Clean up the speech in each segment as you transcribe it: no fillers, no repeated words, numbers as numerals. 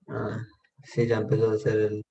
Ah, sí, ya empezó a hacer el...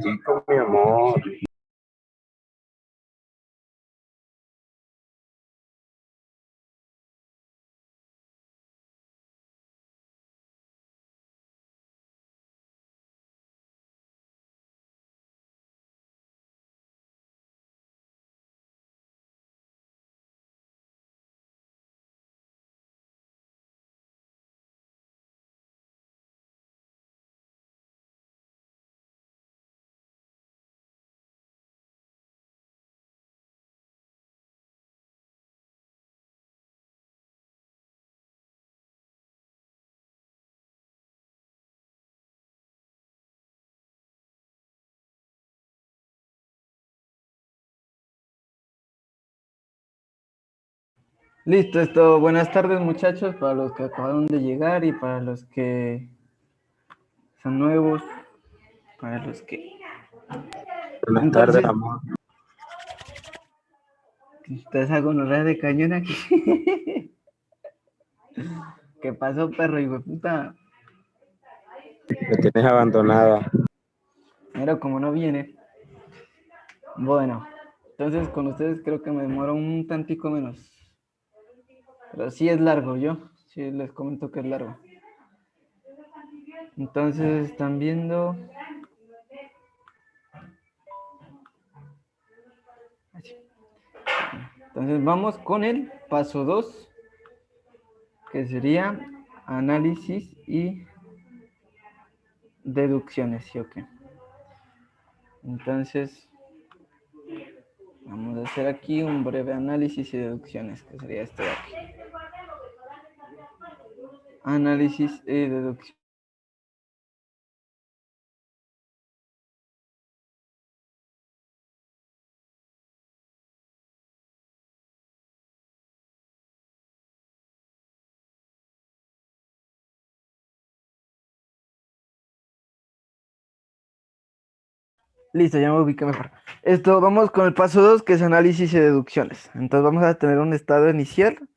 Chico, mi amor. Listo, esto. Buenas tardes, muchachos, para los que acabaron de llegar y para los que son nuevos, para los que... Buenas tardes, Entonces, amor. ustedes hago una de cañón aquí. ¿Qué pasó, perro, hijo de puta? Me tienes abandonada. Mira, como no viene. Bueno, entonces con ustedes creo que me demoro un tantico menos. Pero sí es largo, yo. Sí les comento que es largo. Entonces, están viendo... Entonces vamos con el paso 2, que sería análisis y deducciones, ¿sí o qué? Entonces, vamos a hacer aquí un breve análisis y deducciones, que sería esto de aquí. Análisis y deducción. Listo, ya me ubiqué mejor. Esto, vamos con el paso 2, que es análisis y deducciones. Entonces vamos a tener un estado inicial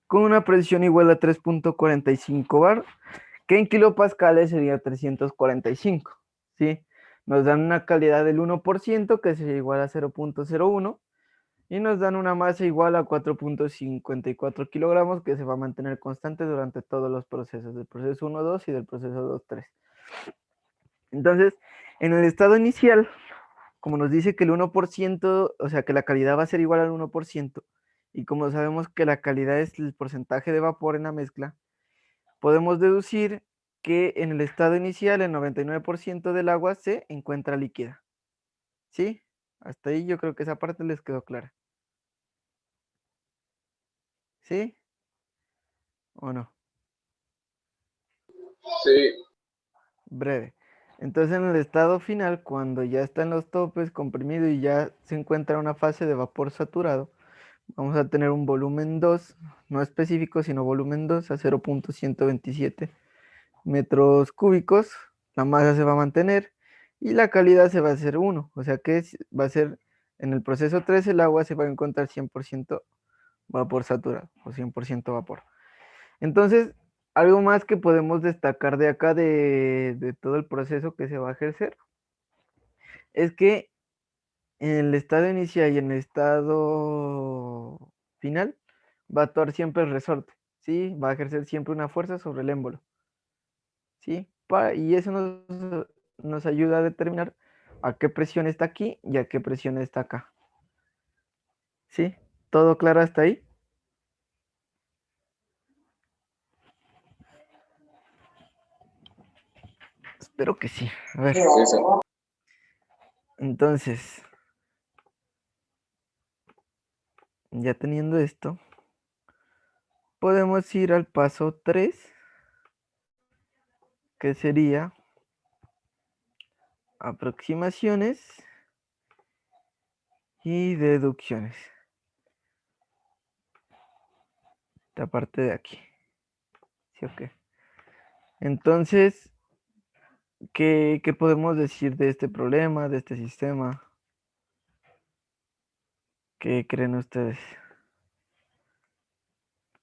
con una presión igual a 3.45 bar, que en kilopascales sería 345, ¿sí? Nos dan una calidad del 1%, que sería igual a 0.01, y nos dan una masa igual a 4.54 kilogramos, que se va a mantener constante durante todos los procesos, del proceso 1-2 y del proceso 2-3. Entonces, en el estado inicial, como nos dice que el 1%, o sea, que la calidad va a ser igual al 1%, y como sabemos que la calidad es el porcentaje de vapor en la mezcla, podemos deducir que en el estado inicial el 99% del agua se encuentra líquida. ¿Sí? Hasta ahí yo creo que esa parte les quedó clara. ¿Sí? ¿O no? Sí. Breve. Entonces, en el estado final, cuando ya está en los topes, comprimido y ya se encuentra una fase de vapor saturado, vamos a tener un volumen 2, no específico, sino volumen 2 a 0.127 metros cúbicos. La masa se va a mantener y la calidad se va a hacer 1. O sea que va a ser, en el proceso 3, el agua se va a encontrar 100% vapor saturado o 100% vapor. Entonces, algo más que podemos destacar de acá de todo el proceso que se va a ejercer es que en el estado inicial y en el estado final va a actuar siempre el resorte, ¿sí? Va a ejercer siempre una fuerza sobre el émbolo, ¿sí? Y eso nos ayuda a determinar a qué presión está aquí y a qué presión está acá, ¿sí? ¿Todo claro hasta ahí? Espero que sí. A ver. Sí, sí. Entonces, ya teniendo esto, podemos ir al paso 3, que sería aproximaciones y deducciones. Esta parte de aquí. ¿Sí o qué? Entonces, ¿qué podemos decir de este problema, de este sistema? ¿Qué creen ustedes?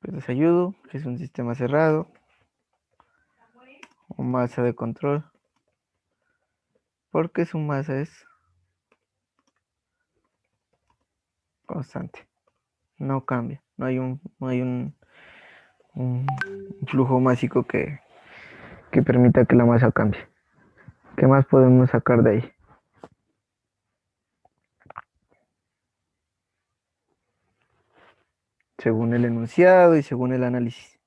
Pues les ayudo, que es un sistema cerrado o masa de control, porque su masa es constante, no cambia, no hay un flujo másico que permita que la masa cambie. ¿Qué más podemos sacar de ahí? Según el enunciado y según el análisis.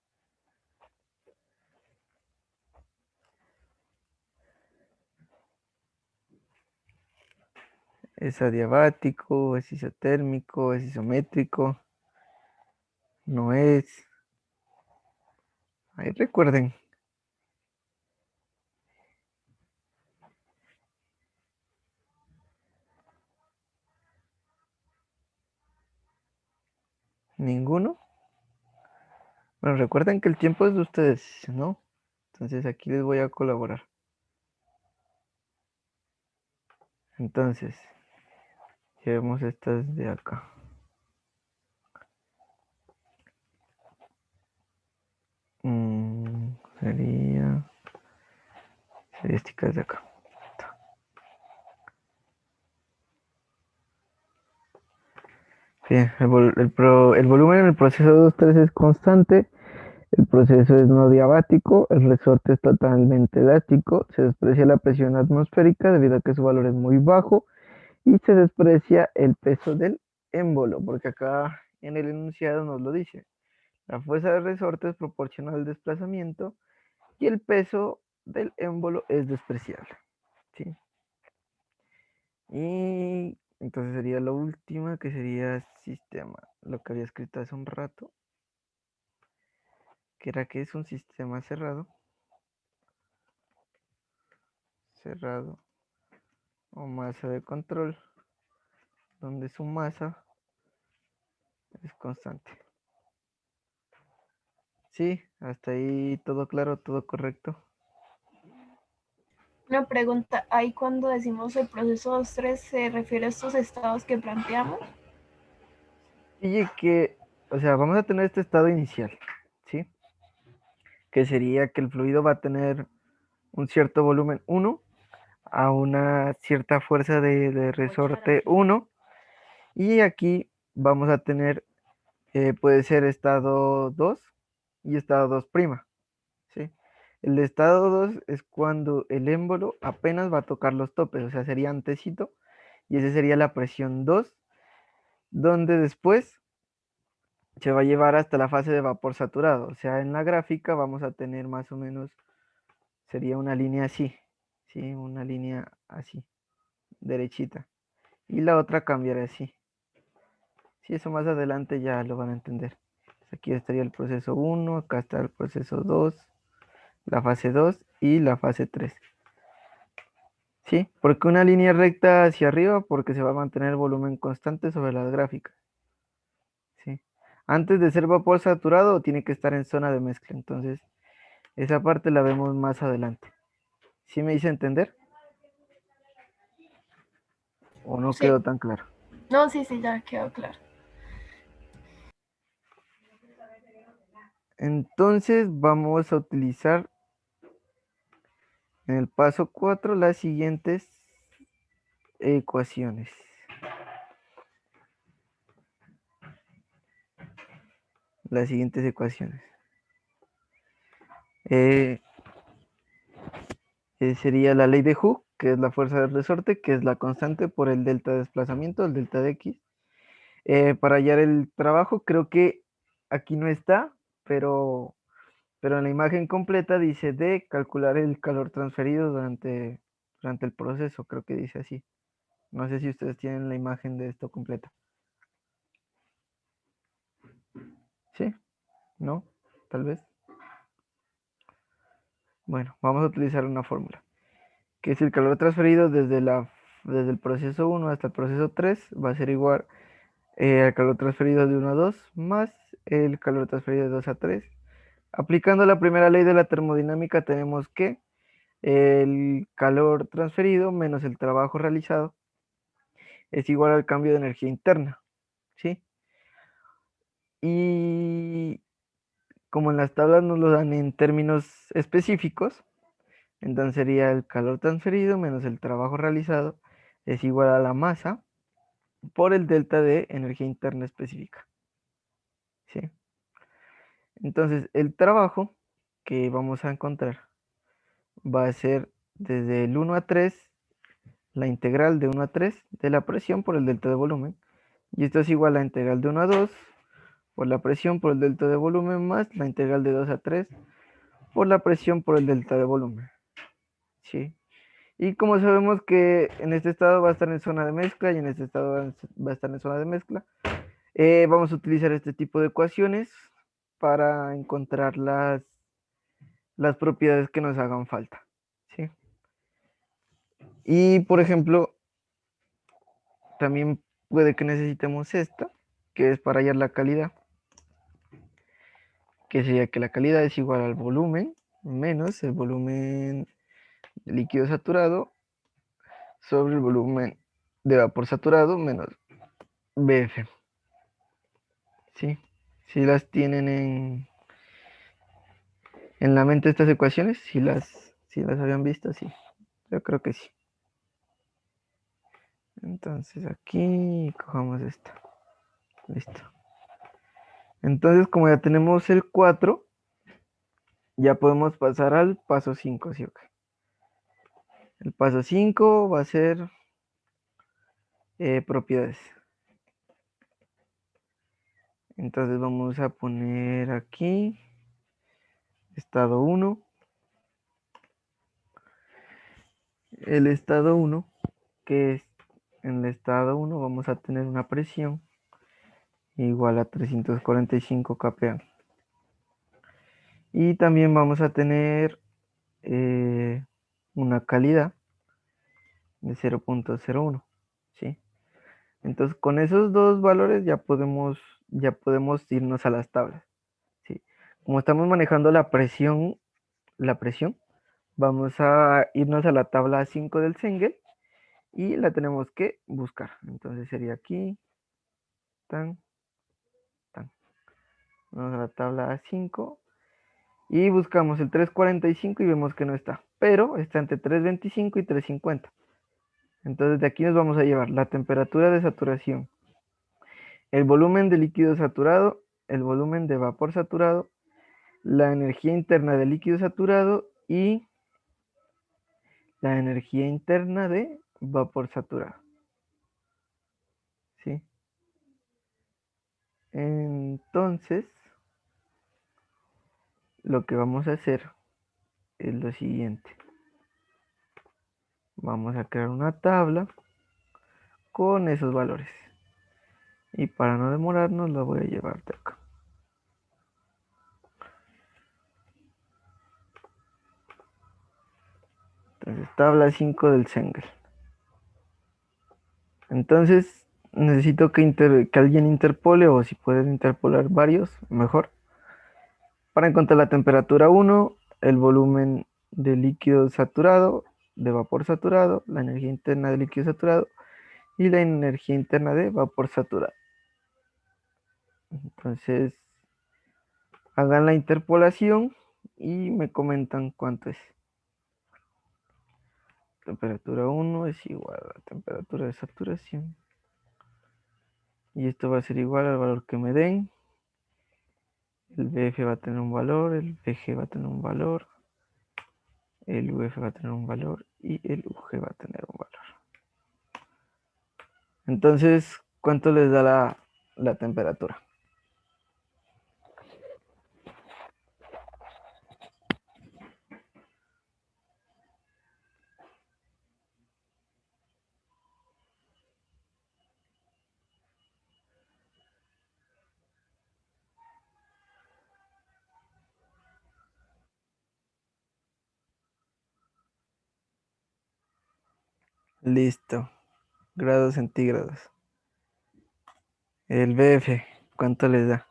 ¿Es adiabático? ¿Es isotérmico? ¿Es isométrico? No es. Ahí recuerden. ¿Ninguno? Bueno, recuerden que el tiempo es de ustedes, ¿no? Entonces aquí les voy a colaborar. Entonces, llevemos estas de acá. Sería estadísticas de acá. Bien, el volumen en el proceso 2-3 es constante, el proceso es no diabático, el resorte es totalmente elástico, se desprecia la presión atmosférica debido a que su valor es muy bajo y se desprecia el peso del émbolo, porque acá en el enunciado nos lo dice. La fuerza del resorte es proporcional al desplazamiento y el peso del émbolo es despreciable, ¿sí? Y entonces sería la última, que sería sistema, lo que había escrito hace un rato, que era que es un sistema cerrado o masa de control, donde su masa es constante. Sí, hasta ahí todo claro, todo correcto. Una pregunta, ahí cuando decimos el proceso 2-3, ¿se refiere a estos estados que planteamos? Y que, o sea, vamos a tener este estado inicial, ¿sí? Que sería que el fluido va a tener un cierto volumen 1 a una cierta fuerza de resorte 1. Y aquí vamos a tener, puede ser estado 2 y estado 2', ¿sí? El estado 2 es cuando el émbolo apenas va a tocar los topes, o sea, sería antecito, y esa sería la presión 2, donde después se va a llevar hasta la fase de vapor saturado. O sea, en la gráfica vamos a tener más o menos, sería una línea así, ¿sí? Una línea así, derechita. Y la otra cambiará así. Sí, eso más adelante ya lo van a entender. Aquí estaría el proceso 1, acá está el proceso 2, la fase 2 y la fase 3. ¿Sí? Porque una línea recta hacia arriba, porque se va a mantener el volumen constante sobre las gráficas. ¿Sí? Antes de ser vapor saturado, tiene que estar en zona de mezcla. Entonces, esa parte la vemos más adelante. ¿Sí me hice entender? ¿O no Sí. quedó tan claro? No, sí, ya quedó claro. Entonces, vamos a utilizar en el paso 4 las siguientes ecuaciones. Las siguientes ecuaciones. Sería la ley de Hooke, que es la fuerza del resorte, que es la constante por el delta de desplazamiento, el delta de X. Para hallar el trabajo, creo que aquí no está, pero en la imagen completa dice de calcular el calor transferido durante el proceso, creo que dice así. No sé si ustedes tienen la imagen de esto completa. ¿Sí? ¿No? Tal vez. Bueno, vamos a utilizar una fórmula, que es el calor transferido desde el proceso 1 hasta el proceso 3 va a ser igual al calor transferido de 1 a 2 más el calor transferido de 2 a 3. Aplicando la primera ley de la termodinámica tenemos que el calor transferido menos el trabajo realizado es igual al cambio de energía interna, ¿sí? Y como en las tablas nos lo dan en términos específicos, entonces sería el calor transferido menos el trabajo realizado es igual a la masa por el delta de energía interna específica, ¿sí? Entonces el trabajo que vamos a encontrar va a ser desde el 1 a 3, la integral de 1 a 3 de la presión por el delta de volumen. Y esto es igual a la integral de 1 a 2 por la presión por el delta de volumen más la integral de 2 a 3 por la presión por el delta de volumen. ¿Sí? Y como sabemos que en este estado va a estar en zona de mezcla y en este estado va a estar en zona de mezcla, vamos a utilizar este tipo de ecuaciones para encontrar las propiedades que nos hagan falta. ¿Sí? Y por ejemplo, también puede que necesitemos esta, que es para hallar la calidad, que sería que la calidad es igual al volumen menos el volumen de líquido saturado sobre el volumen de vapor saturado menos BF. ¿Sí? Si las tienen en la mente estas ecuaciones, si las habían visto, sí. Yo creo que sí. Entonces aquí cojamos esta. Listo. Entonces, como ya tenemos el 4, ya podemos pasar al paso 5, ¿sí? Okay. El paso 5 va a ser propiedades. Entonces vamos a poner aquí estado 1. El estado 1, que es en el estado 1 vamos a tener una presión igual a 345 kPa. Y también vamos a tener una calidad de 0.01, ¿sí? Entonces con esos dos valores ya podemos irnos a las tablas, ¿sí? Como estamos manejando la presión, vamos a irnos a la tabla 5 del Cengel y la tenemos que buscar. Entonces sería aquí, tan, tan. Vamos a la tabla 5 y buscamos el 345 y vemos que no está, pero está entre 325 y 350. Entonces de aquí nos vamos a llevar la temperatura de saturación, el volumen de líquido saturado, el volumen de vapor saturado, la energía interna del líquido saturado y la energía interna de vapor saturado. ¿Sí? Entonces, lo que vamos a hacer es lo siguiente. Vamos a crear una tabla con esos valores. Y para no demorarnos, lo voy a llevar de acá. tabla 5 del Sengel. Entonces, necesito que alguien interpole, o si pueden interpolar varios, mejor, para encontrar la temperatura 1, el volumen de líquido saturado, de vapor saturado, la energía interna de líquido saturado y la energía interna de vapor saturado. Entonces, hagan la interpolación y me comentan cuánto es. Temperatura 1 es igual a la temperatura de saturación. Y esto va a ser igual al valor que me den. El BF va a tener un valor, el BG va a tener un valor, el UF va a tener un valor y el UG va a tener un valor. Entonces, ¿cuánto les da la temperatura? Listo. Grados centígrados. El BF, ¿cuánto les da?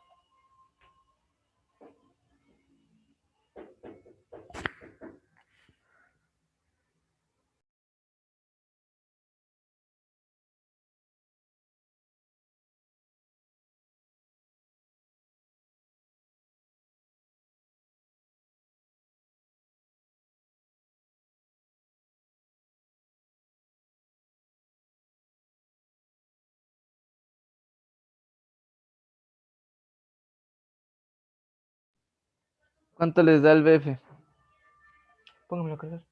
¿Cuánto les da el BF? Póngamelo a cargar.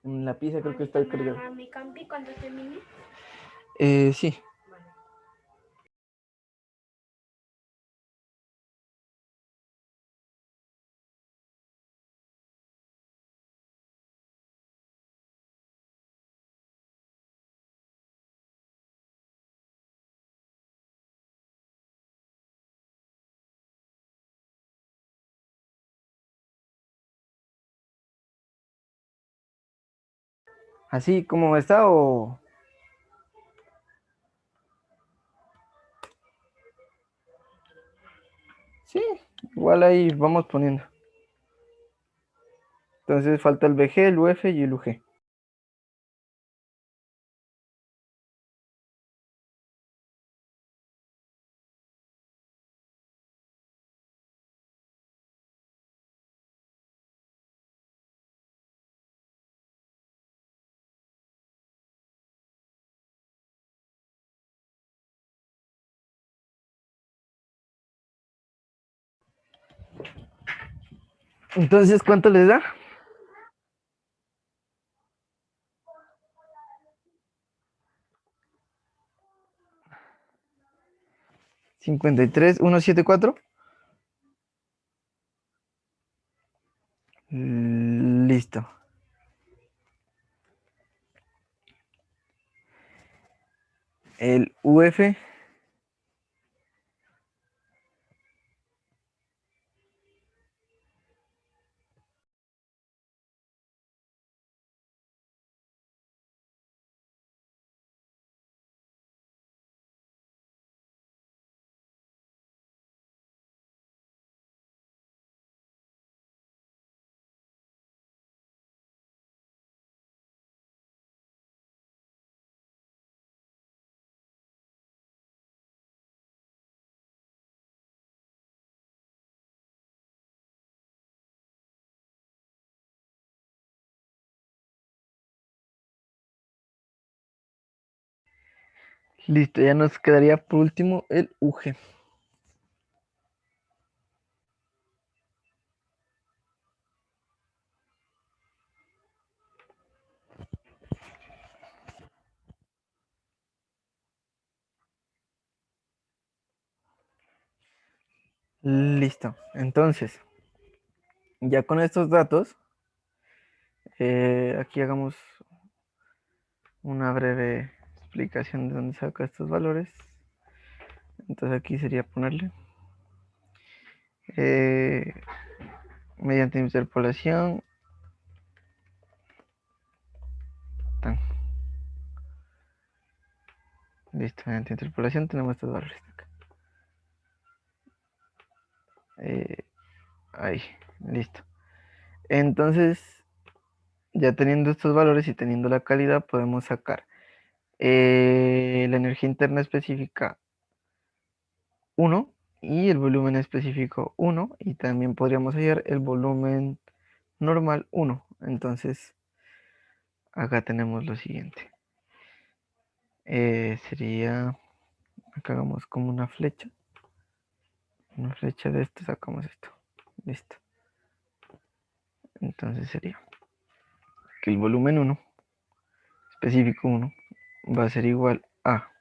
En la pieza creo que está el cargador. ¿A mi campi cuando termine? Sí. ¿Así como está o...? Sí, igual ahí vamos poniendo. Entonces falta el BG, el UF y el UG. Entonces, ¿cuánto les da? 53,174. Listo. El UF. Listo, ya nos quedaría por último el UG. Listo. Entonces, ya con estos datos, aquí hagamos una breve explicación de dónde saca estos valores. Entonces aquí sería ponerle mediante interpolación Listo, mediante interpolación tenemos estos valores acá. Ahí, listo. Entonces, ya teniendo estos valores y teniendo la calidad, podemos sacar la energía interna específica 1 y el volumen específico 1, y también podríamos hallar el volumen normal 1. Entonces, acá tenemos lo siguiente. Sería, acá hagamos como una flecha de esto, sacamos esto. Listo. Entonces sería que el volumen 1, específico 1, va a ser igual a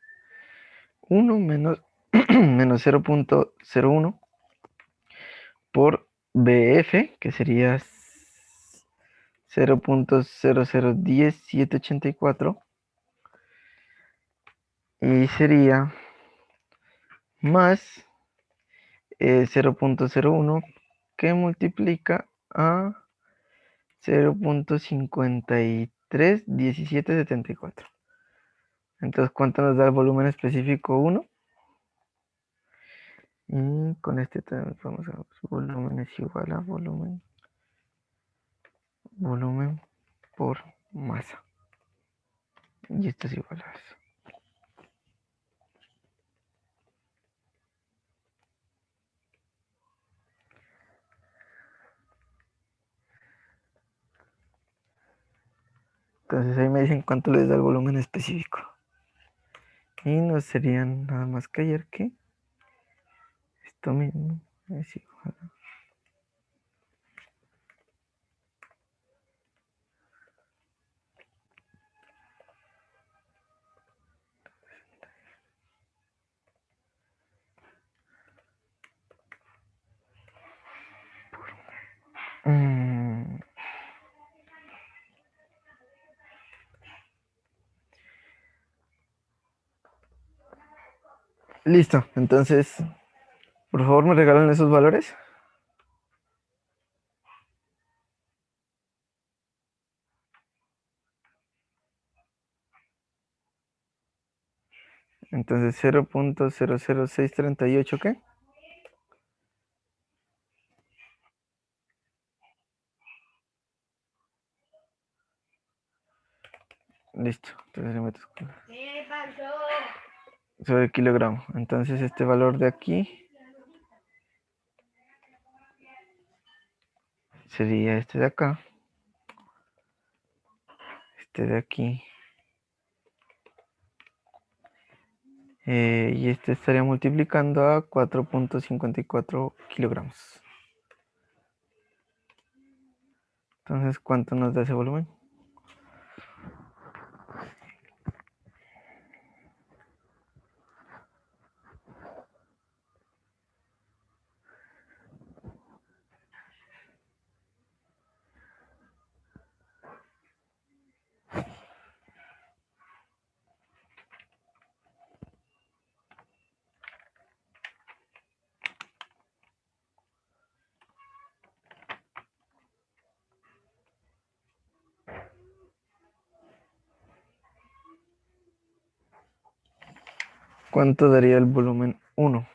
1 menos, menos 0.01 por BF, que sería 0.0010784, y sería más 0.01 que multiplica a 0.531774. Entonces, ¿cuánto nos da el volumen específico 1? Y con este también vamos a volumen es igual a volumen por masa. Y esto es igual a eso. Entonces ahí me dicen cuánto les da el volumen específico. Y no serían nada más que ayer que esto mismo es igual a... Mm, listo, entonces, por favor me regalan esos valores. Entonces 0.00638, ¿qué? Listo, entonces le meto sobre kilogramo. Entonces este valor de aquí sería este de acá, este de aquí, y este estaría multiplicando a 4.54 kilogramos. Entonces, ¿cuánto nos da ese volumen? ¿Cuánto daría el volumen 1?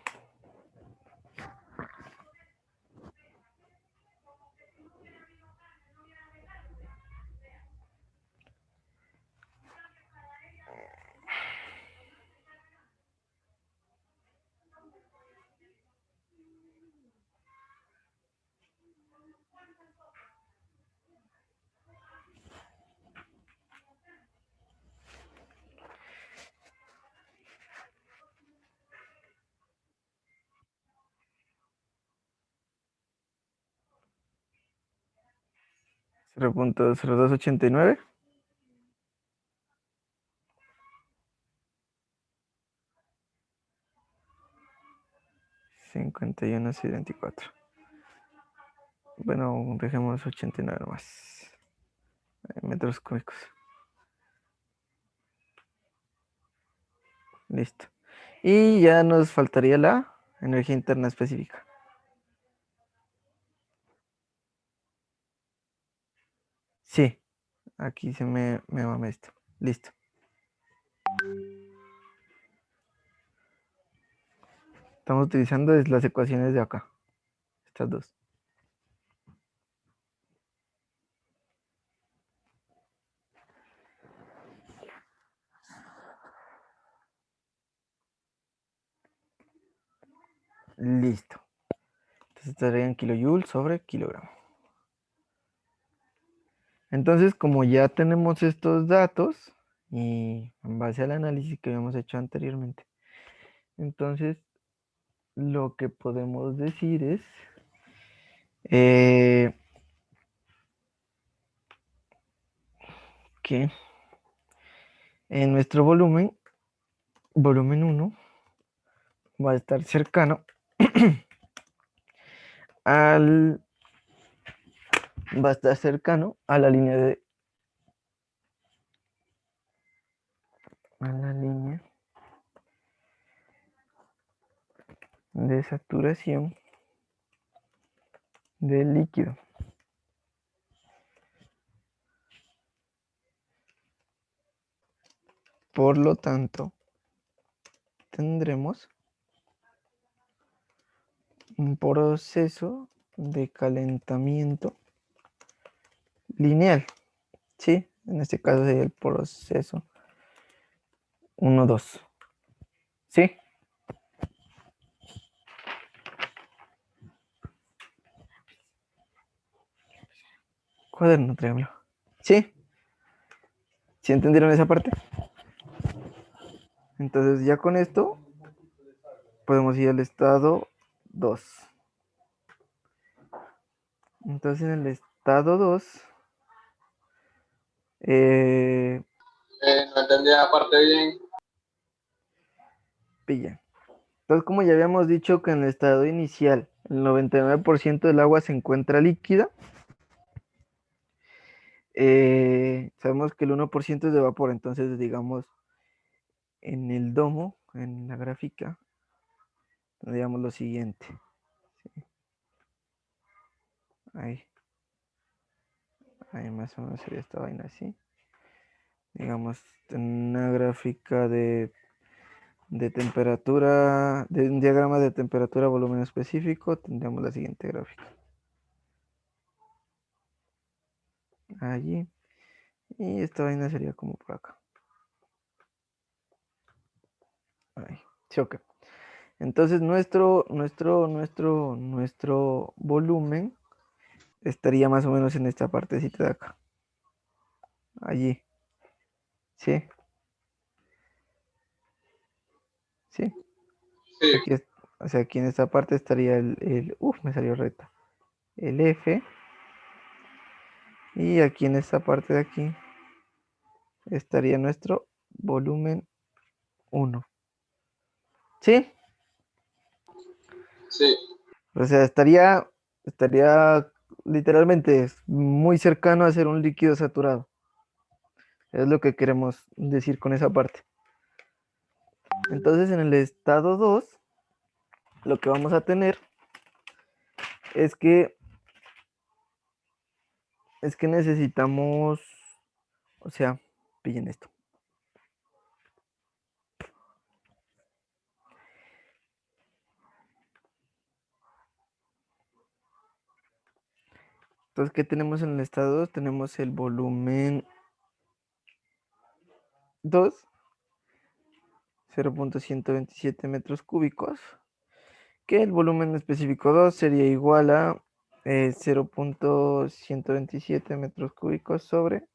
¿0.0289? 51,74. Bueno, dejemos 89 nomás. Metros cúbicos. Listo. Y ya nos faltaría la energía interna específica. Sí, aquí se me mame esto. Listo. estamos utilizando es las ecuaciones de acá, estas dos. Listo. Entonces estarían kilojoules sobre kilogramo. Entonces, como ya tenemos estos datos y en base al análisis que habíamos hecho anteriormente, entonces lo que podemos decir es que en nuestro volumen 1 va a estar cercano al va a estar cercano a la línea de saturación del líquido. Por lo tanto, tendremos un proceso de calentamiento lineal, ¿sí? En este caso sería el proceso 1-2, ¿sí? Cuaderno triángulo, ¿sí? ¿Sí entendieron esa parte? Entonces ya con esto podemos ir al estado 2. Entonces en el estado 2 No entendí la parte bien. pilla. Entonces, como ya habíamos dicho que en el estado inicial el 99% del agua se encuentra líquida, sabemos que el 1% es de vapor, entonces digamos en el domo, en la gráfica, tendríamos lo siguiente. ¿Sí? Ahí más o menos sería esta vaina así. Digamos, en una gráfica de temperatura, de un diagrama de temperatura, volumen específico, tendríamos la siguiente gráfica. Allí. Y esta vaina sería como por acá. Ahí. Sí, ok. Entonces nuestro volumen estaría más o menos en esta partecita de acá. Allí. ¿Sí? ¿Sí? Sí, Aquí, o sea, aquí en esta parte estaría me salió recta. El F. Y aquí en esta parte de aquí estaría nuestro volumen 1. ¿Sí? sí. O sea, estaría literalmente muy cercano a ser un líquido saturado. Es lo que queremos decir con esa parte. Entonces, en el estado 2, lo que vamos a tener es que necesitamos, o sea, pillen esto. Entonces, ¿qué tenemos en el estado 2? Tenemos el volumen 2, 0.127 metros cúbicos, que el volumen específico 2 sería igual a 0.127 metros cúbicos sobre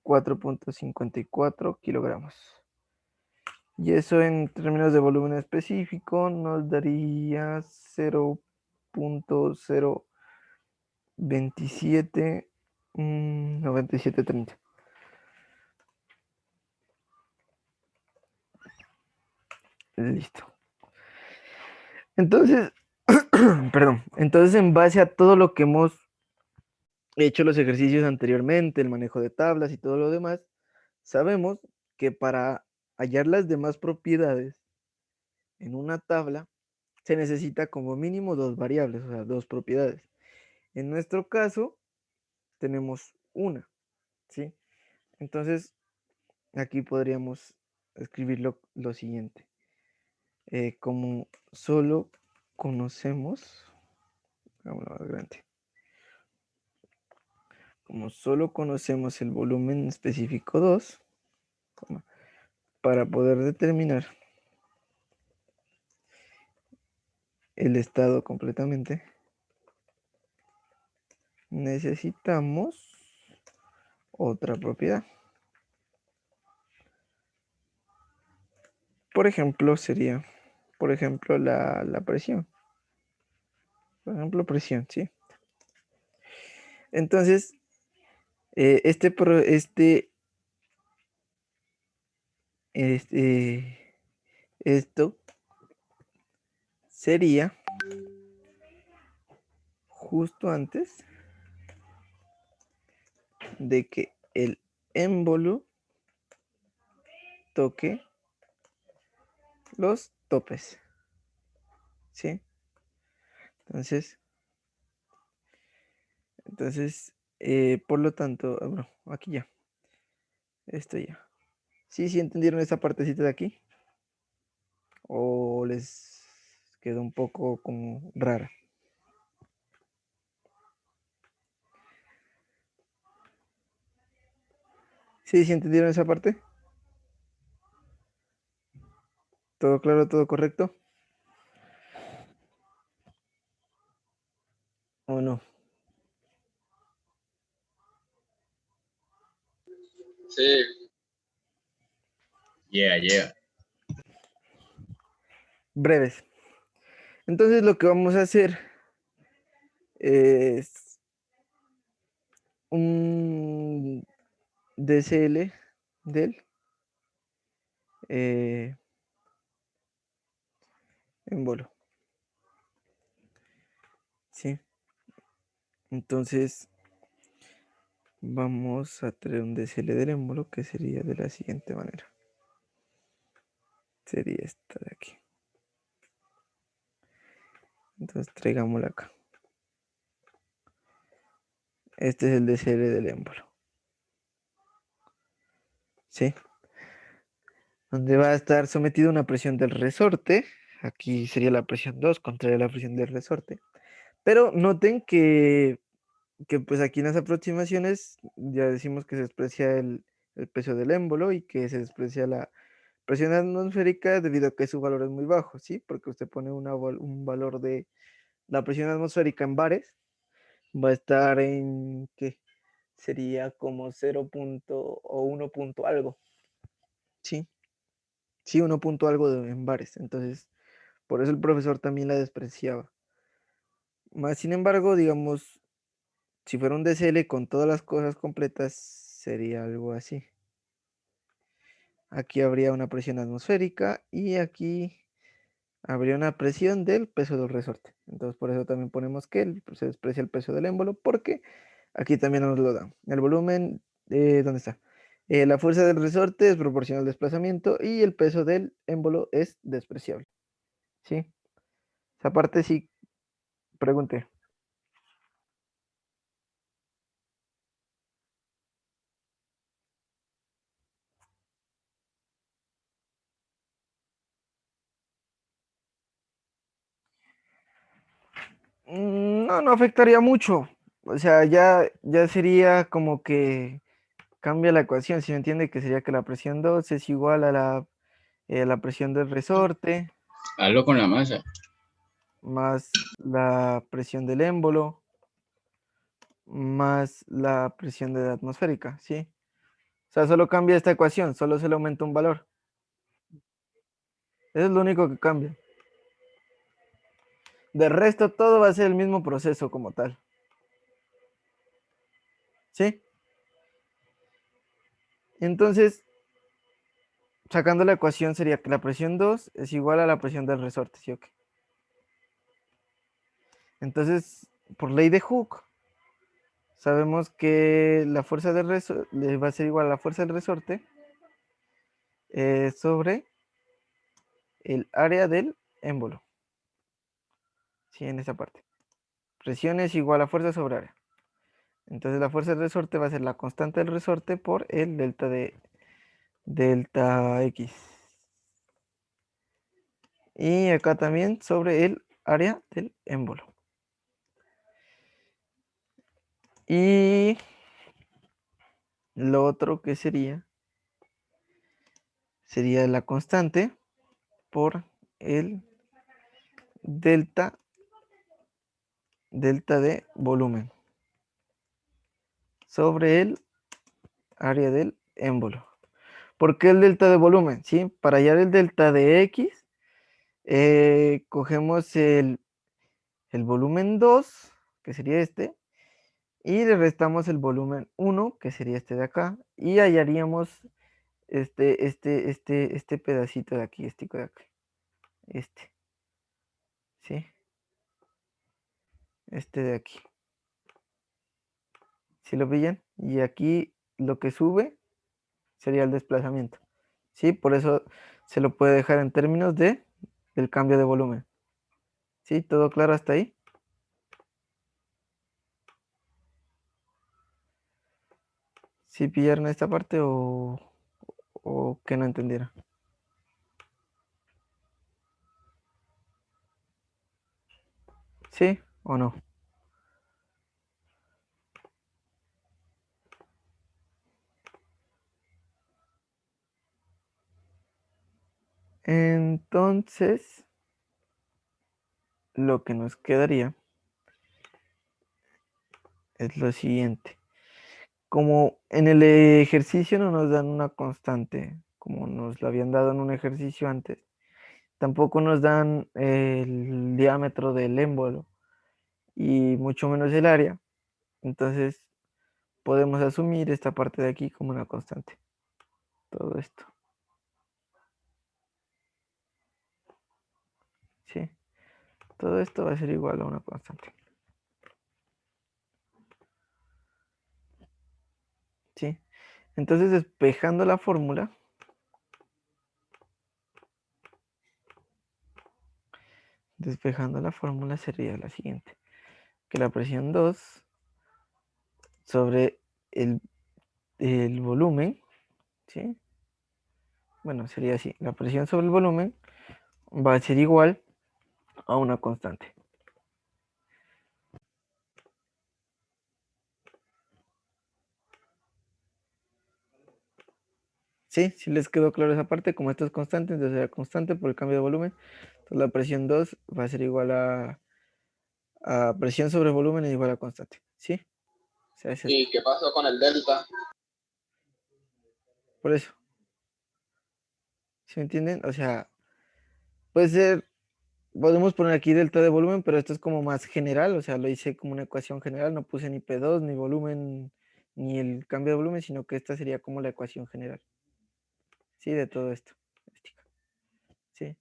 4.54 kilogramos. Y eso en términos de volumen específico nos daría 0.027, 9730. Listo. Entonces, perdón, entonces en base a todo lo que hemos hecho los ejercicios anteriormente, el manejo de tablas y todo lo demás, sabemos que para hallar las demás propiedades en una tabla se necesita como mínimo dos variables, o sea, dos propiedades. En nuestro caso, tenemos una, ¿sí? Entonces, aquí podríamos escribir lo siguiente. como solo conocemos, hagámoslo más grande. Como solo conocemos el volumen específico 2, para poder determinar el estado completamente, necesitamos otra propiedad. Por ejemplo, sería, la presión. Por ejemplo, presión, ¿sí? Entonces, esto sería justo antes de que el émbolo toque los topes, ¿sí? Entonces, por lo tanto, bueno, aquí ya, esto ya. ¿Sí entendieron esta partecita de aquí? ¿O les quedó un poco como rara? ¿Sí entendieron esa parte? ¿Todo claro, todo correcto? ¿O no? Sí, Yeah. Breves. Entonces lo que vamos a hacer es un DCL del émbolo. ¿Sí? Entonces vamos a traer un DCL del émbolo que sería de la siguiente manera. Sería esta de aquí. Entonces traigámosla acá. Este es el DCL del émbolo. ¿Sí? Donde va a estar sometido a una presión del resorte. Aquí sería la presión 2 contra la presión del resorte. Pero noten que pues aquí en las aproximaciones ya decimos que se desprecia el peso del émbolo y que se desprecia la presión atmosférica debido a que su valor es muy bajo, ¿sí? Porque usted pone un valor de la presión atmosférica en bares, va a estar en, ¿qué? Sería como 0 punto o 1 punto algo, ¿sí? Sí, 1 punto algo en bares. Entonces, por eso el profesor también la despreciaba. Más sin embargo, digamos, si fuera un DCL con todas las cosas completas, sería algo así. Aquí habría una presión atmosférica y aquí habría una presión del peso del resorte. Entonces, por eso también ponemos que se desprecia el peso del émbolo, porque aquí también nos lo da. El volumen, ¿dónde está? La fuerza del resorte es proporcional al desplazamiento y el peso del émbolo es despreciable. ¿Sí? Esa parte sí, pregunté. No afectaría mucho. O sea, ya sería como que cambia la ecuación, si me entiende, que sería que la presión 2 es igual a la presión del resorte Hazlo con la masa. más la presión del émbolo más la presión de la atmosférica, ¿sí? O sea, solo cambia esta ecuación, solo se le aumenta un valor. Eso es lo único que cambia. De resto, todo va a ser el mismo proceso como tal. ¿Sí? Entonces, sacando la ecuación sería que la presión 2 es igual a la presión del resorte, ¿sí o qué? Entonces, por ley de Hooke, sabemos que la fuerza del resorte va a ser igual a la fuerza del resorte sobre el área del émbolo. Sí, en esa parte. Presión es igual a fuerza sobre área. Entonces la fuerza del resorte va a ser la constante del resorte por el delta X. Y acá también sobre el área del émbolo. Y lo otro que sería la constante por el delta de volumen sobre el área del émbolo. ¿Por qué el delta de volumen? ¿Sí? Para hallar el delta de X, cogemos el volumen 2, que sería este, y le restamos el volumen 1, que sería este de acá, y hallaríamos este pedacito de aquí, este de aquí, ¿sí? Este de aquí. ¿Sí lo pillan? Y aquí lo que sube sería el desplazamiento, ¿sí? Por eso se lo puede dejar en términos del cambio de volumen. ¿Sí? ¿Todo claro hasta ahí? ¿Sí pillaron esta parte o que no entendieron? ¿Sí o no? Entonces, lo que nos quedaría es lo siguiente. Como en el ejercicio no nos dan una constante, como nos lo habían dado en un ejercicio antes, tampoco nos dan el diámetro del émbolo y mucho menos el área. Entonces, podemos asumir esta parte de aquí como una constante. Todo esto. ¿Sí? Todo esto va a ser igual a una constante. ¿Sí? Entonces, despejando la fórmula, sería la siguiente. Que la presión 2 sobre el volumen, ¿sí? Bueno, sería así. La presión sobre el volumen va a ser igual a una constante. ¿Sí? Si les quedó claro esa parte, como esto es constante, entonces será constante por el cambio de volumen. Entonces la presión 2 va a ser igual a presión sobre volumen es igual a constante. ¿Sí? O sea, es esto. ¿Y qué pasó con el delta? Por eso. ¿Sí me entienden? O sea, puede ser, podemos poner aquí delta de volumen, pero esto es como más general, o sea, lo hice como una ecuación general, no puse ni P2, ni volumen, ni el cambio de volumen, sino que esta sería como la ecuación general. Sí, de todo esto. Sí.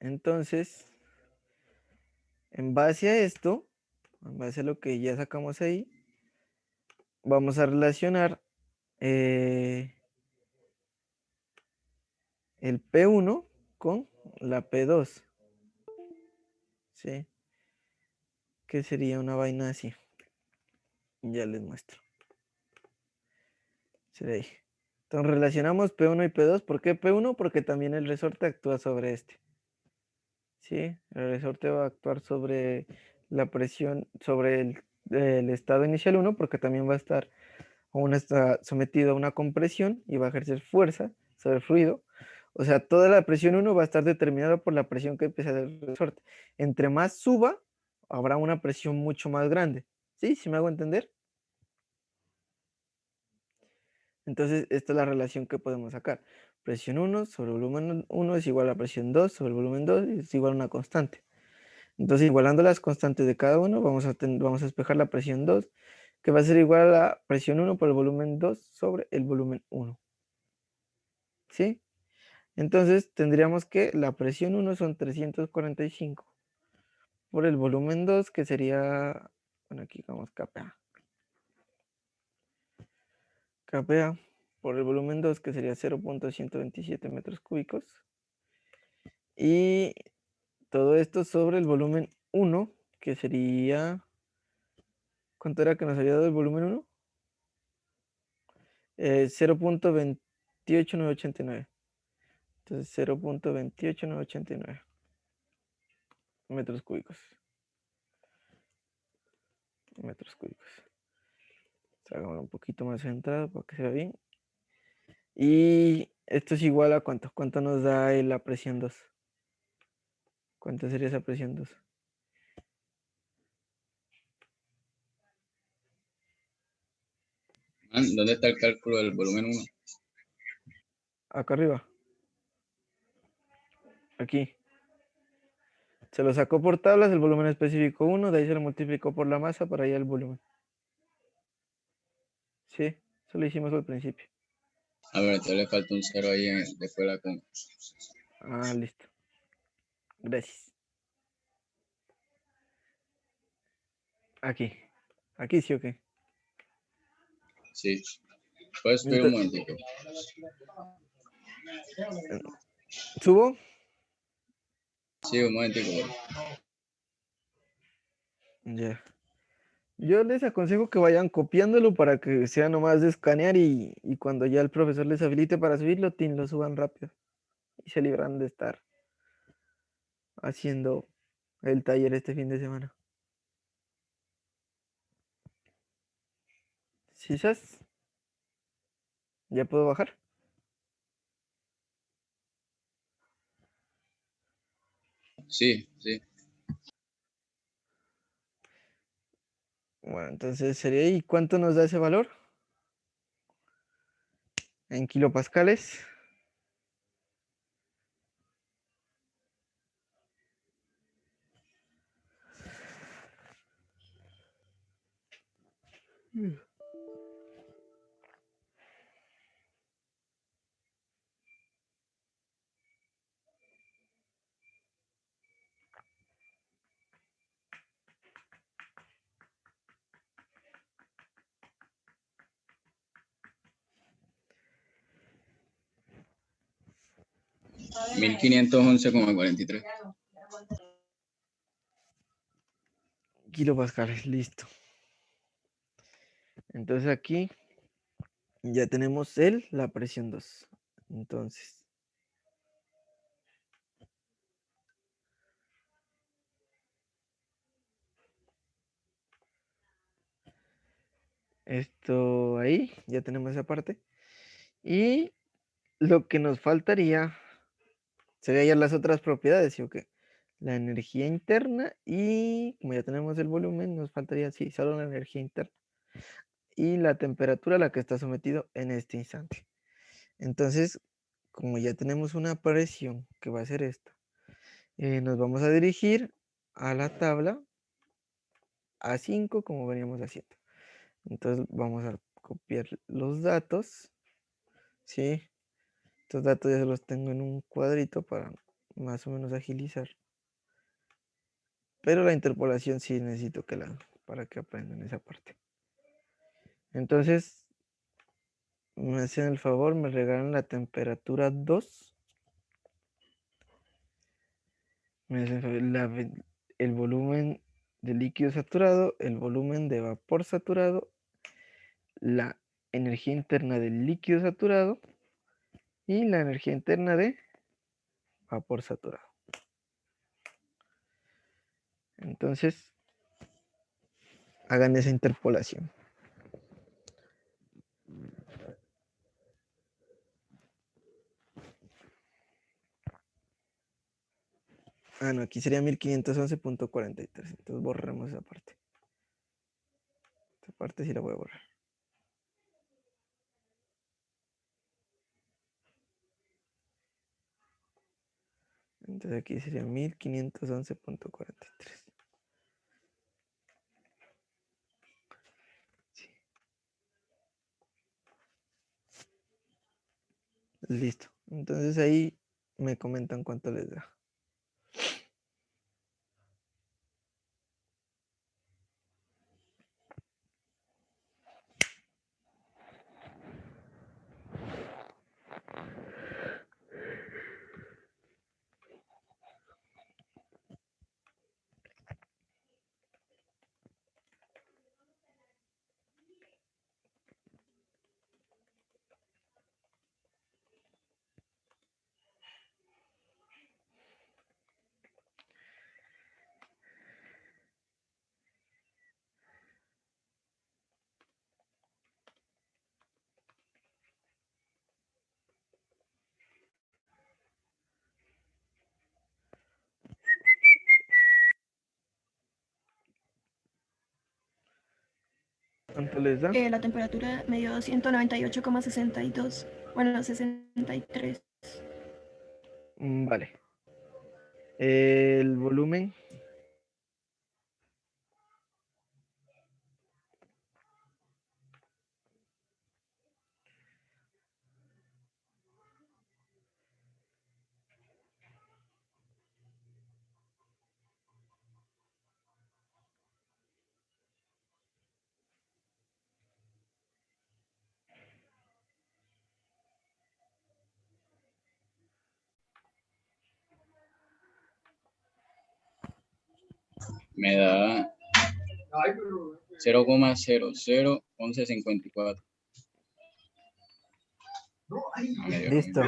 Entonces, en base a esto, en base a lo que ya sacamos ahí, vamos a relacionar el P1 con la P2. ¿Sí? Que sería una vaina así. Ya les muestro. Será ahí. Entonces relacionamos P1 y P2. ¿Por qué P1? Porque también el resorte actúa sobre este. ¿Sí? El resorte va a actuar sobre la presión, sobre el estado inicial 1, porque también va a estar está sometido a una compresión y va a ejercer fuerza sobre el fluido. O sea, toda la presión 1 va a estar determinada por la presión que empieza el resorte. Entre más suba, habrá una presión mucho más grande. ¿Sí? ¿Sí me hago entender? Entonces, esta es la relación que podemos sacar. Presión 1 sobre volumen 1 es igual a presión 2 sobre el volumen 2 y es igual a una constante. Entonces, igualando las constantes de cada uno, vamos a despejar la presión 2, que va a ser igual a la presión 1 por el volumen 2 sobre el volumen 1. ¿Sí? Entonces, tendríamos que la presión 1 son 345 por el volumen 2, que sería, bueno, aquí vamos KPA. KPA por el volumen 2, que sería 0.127 metros cúbicos. Y todo esto sobre el volumen 1, que sería... ¿Cuánto era que nos había dado el volumen 1? 0.28989. Entonces 0.28989 metros cúbicos. Metros cúbicos. Hagámoslo un poquito más centrado para que se vea bien. Y esto es igual a cuánto. ¿Cuánto nos da la presión 2? ¿Cuánto sería esa presión 2? ¿Dónde está el cálculo del volumen 1? Acá arriba. Aquí. Se lo sacó por tablas el volumen específico 1, de ahí se lo multiplicó por la masa para allá el volumen. Sí, eso lo hicimos al principio. A ver, entonces le falta un 0 ahí después de la coma. Ah, listo. Gracias. Aquí. Aquí sí o qué. Sí. Puedes subir un momentico. ¿Subo? Sí, un momentico. Ya. Yo les aconsejo que vayan copiándolo para que sea nomás de escanear y cuando ya el profesor les habilite para subirlo, lo suban rápido. Y se libran de estar haciendo el taller este fin de semana. ¿Sí sabes? ¿Ya puedo bajar? Sí, sí. Bueno, entonces sería ¿y cuánto nos da ese valor? En kilopascales. Mm. $1,511,43. 1500 listo. Entonces aquí ya tenemos la presión 2. Entonces, esto ahí, ya tenemos esa parte. Y lo que nos faltaría sería ya las otras propiedades, ¿sí o qué? La energía interna y como ya tenemos el volumen, nos faltaría, sí, solo la energía interna. Y la temperatura a la que está sometido en este instante. Entonces, como ya tenemos una presión que va a ser esta, nos vamos a dirigir a la tabla A5 como veníamos haciendo. Entonces vamos a copiar los datos, ¿sí? Estos datos ya se los tengo en un cuadrito para más o menos agilizar. Pero la interpolación sí necesito que la hagan para que aprendan esa parte. Entonces, me hacen el favor, me regalan la temperatura 2. Me hacen el favor, el volumen de líquido saturado, el volumen de vapor saturado, la energía interna del líquido saturado y la energía interna de vapor saturado. Entonces, hagan esa interpolación. Ah, no, aquí sería 1511.43. Entonces borremos esa parte. Esta parte sí la voy a borrar. Entonces aquí sería 1511.43. Sí. Listo. Entonces ahí me comentan cuánto les da. ¿Cuánto les da? La temperatura me dio 198,62. Bueno, 63. Vale. El volumen. Me da 0,001154. Listo.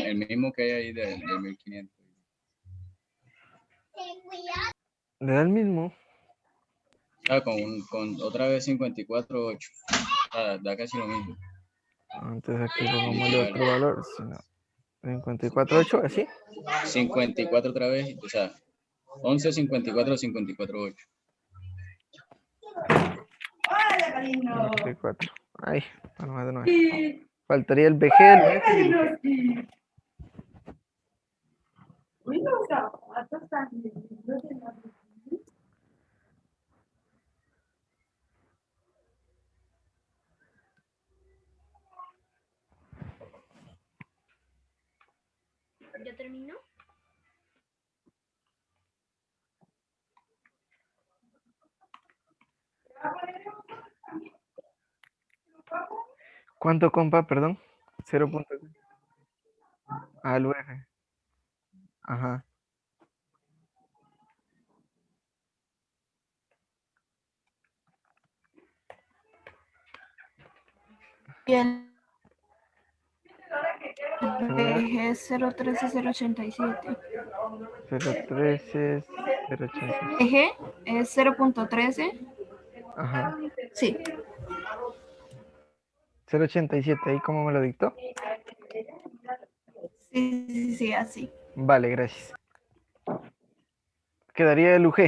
El mismo que hay ahí de 1500. Le da el mismo. Ah, con otra vez 54,8. Da casi lo mismo. Entonces aquí pongámosle otro valor. Si no, 54.8, así. 54 otra vez, o sea, 11, 54, 54,8. 54. Ay, bueno, más de nuevo. Faltaría el BG, el BF y el UG. ¿Ya terminó? ¿Cuánto, compa? Perdón. 0. Al UF. Ajá. Y el Señora, BG es 013,087. 013, 080. BG es 0.13. Ajá. Sí. 087, ¿ahí cómo me lo dictó? Sí, así. Vale, gracias. Quedaría el UG.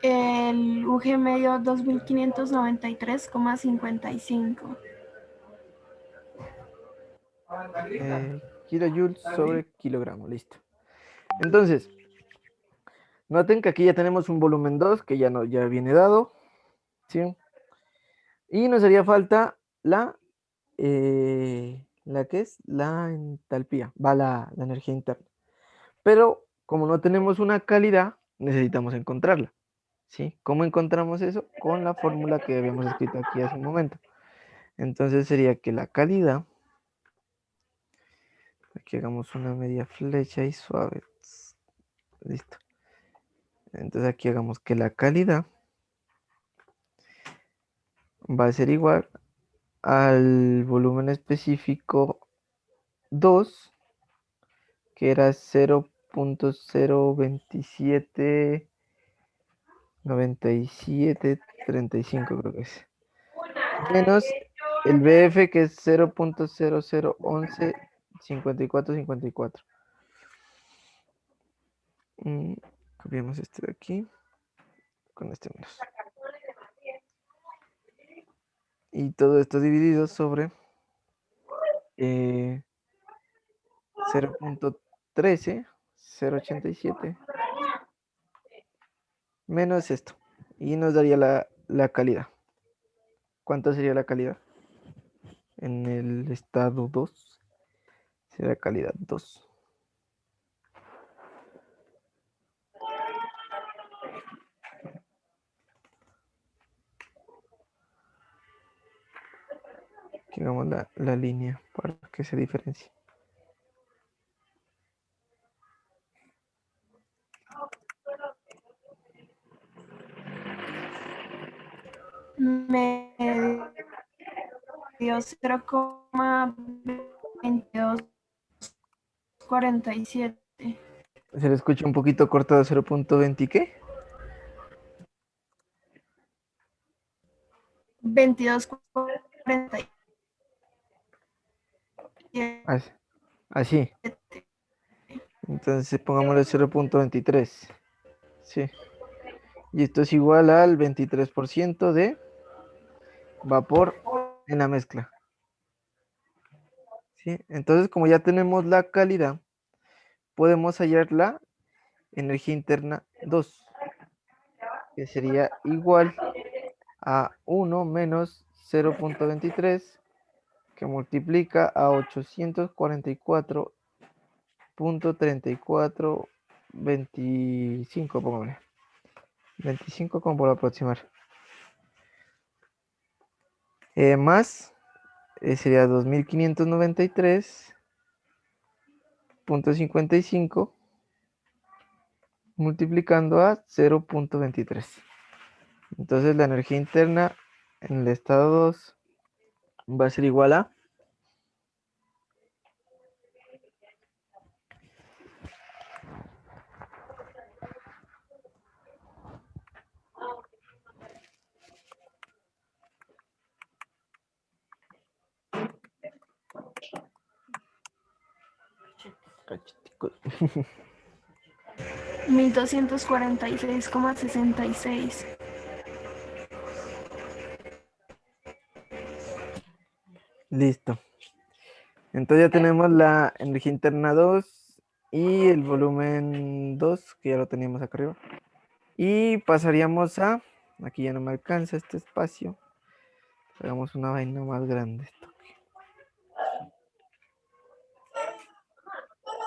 El UG medio 2593,55. Kilojoules sobre kilogramo, listo. Entonces, noten que aquí ya tenemos un volumen 2 que ya, no, ya viene dado, ¿sí? Y nos haría falta la que es la entalpía, va la energía interna. Pero como no tenemos una calidad, necesitamos encontrarla, ¿sí? ¿Cómo encontramos eso? Con la fórmula que habíamos escrito aquí hace un momento. Entonces sería que la calidad, aquí hagamos una media flecha y suave, listo. Entonces aquí hagamos que la calidad va a ser igual al volumen específico 2, que era 0.0279735, creo que es. Menos el BF, que es 0.00115454. Copiamos este de aquí con este menos. Y todo esto dividido sobre 0.13087 menos esto. Y nos daría la calidad. ¿Cuánto sería la calidad? En el estado 2 será calidad 2. digamos, la línea para que se diferencie. Me dio 0,2247. Se le escucha un poquito cortado, 0.20, ¿qué? 2247. Así. Entonces pongámosle 0.23. Sí. Y esto es igual al 23% de vapor en la mezcla. ¿Sí? Entonces, como ya tenemos la calidad, podemos hallar la energía interna 2, que sería igual a 1 menos 0.23, que multiplica a 844.3425, pongámosle. 25 como por aproximar. Más sería 2593.55 multiplicando a 0.23. Entonces la energía interna en el estado 2 va a ser igual a cacheticos. 1246,66. Listo. Entonces ya tenemos la energía interna 2 y el volumen 2, que ya lo teníamos acá arriba. Y pasaríamos a, aquí ya no me alcanza este espacio, hagamos una vaina más grande esto.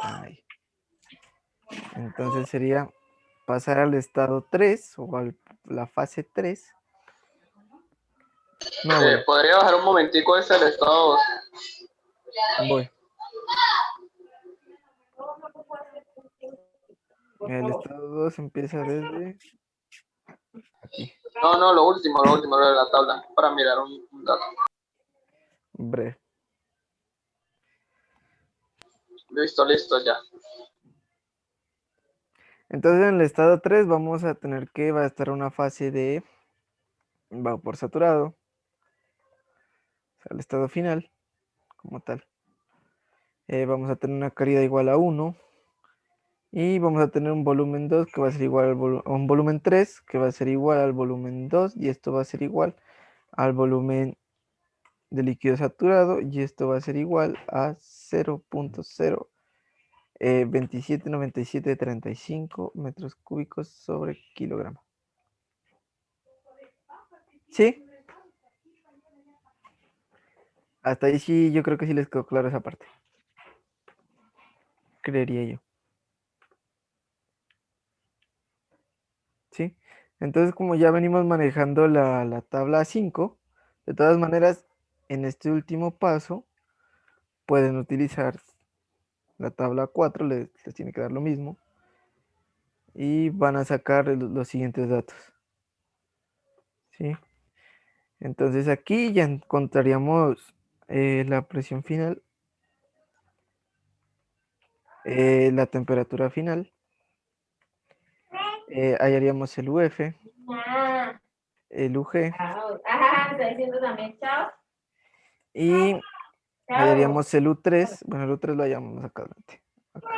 Ahí. Entonces sería pasar al estado 3 o a la fase 3. No, bueno, ¿Podría bajar un momentico ese el estado 2? voy. El estado 2 empieza desde aquí. No, lo último de la tabla, para mirar un dato. Breve. Listo, ya. Entonces en el estado 3 vamos a tener que va a estar una fase de vapor saturado, o sea, el estado final como tal. Vamos a tener una calidad igual a 1 y vamos a tener un volumen 2 que va a ser igual a un volumen 3 que va a ser igual al volumen 2 y esto va a ser igual al volumen de líquido saturado y esto va a ser igual a 0.279735 metros cúbicos sobre kilogramo. ¿Sí? Hasta ahí sí, yo creo que sí les quedó claro esa parte. Creería yo. ¿Sí? Entonces, como ya venimos manejando la tabla 5, de todas maneras, en este último paso, pueden utilizar la tabla 4, les tiene que dar lo mismo, y van a sacar los siguientes datos. ¿Sí? Entonces aquí ya encontraríamos la presión final, la temperatura final, hallaríamos el UF, el UG, Está diciendo también chao. y hallaríamos el U3, bueno, el U3 lo hallamos más acá adelante. Acá.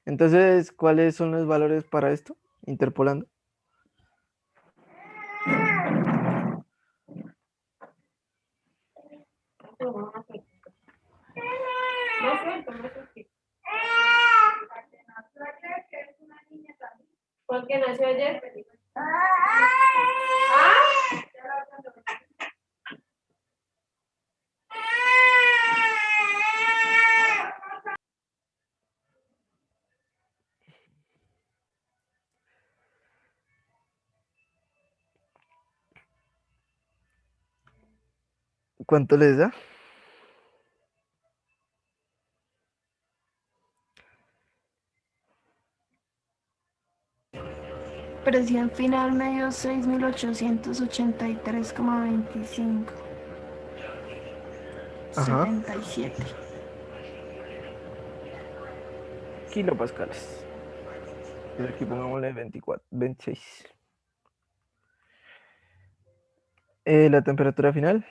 Entonces, ¿cuáles son los valores para esto? Interpolando. Porque nació ayer. ¿Cuánto les da? Presión final medio 6.883,25. Ajá. 77. Kilopascales. Y aquí pongámosle 24, 26. La temperatura final.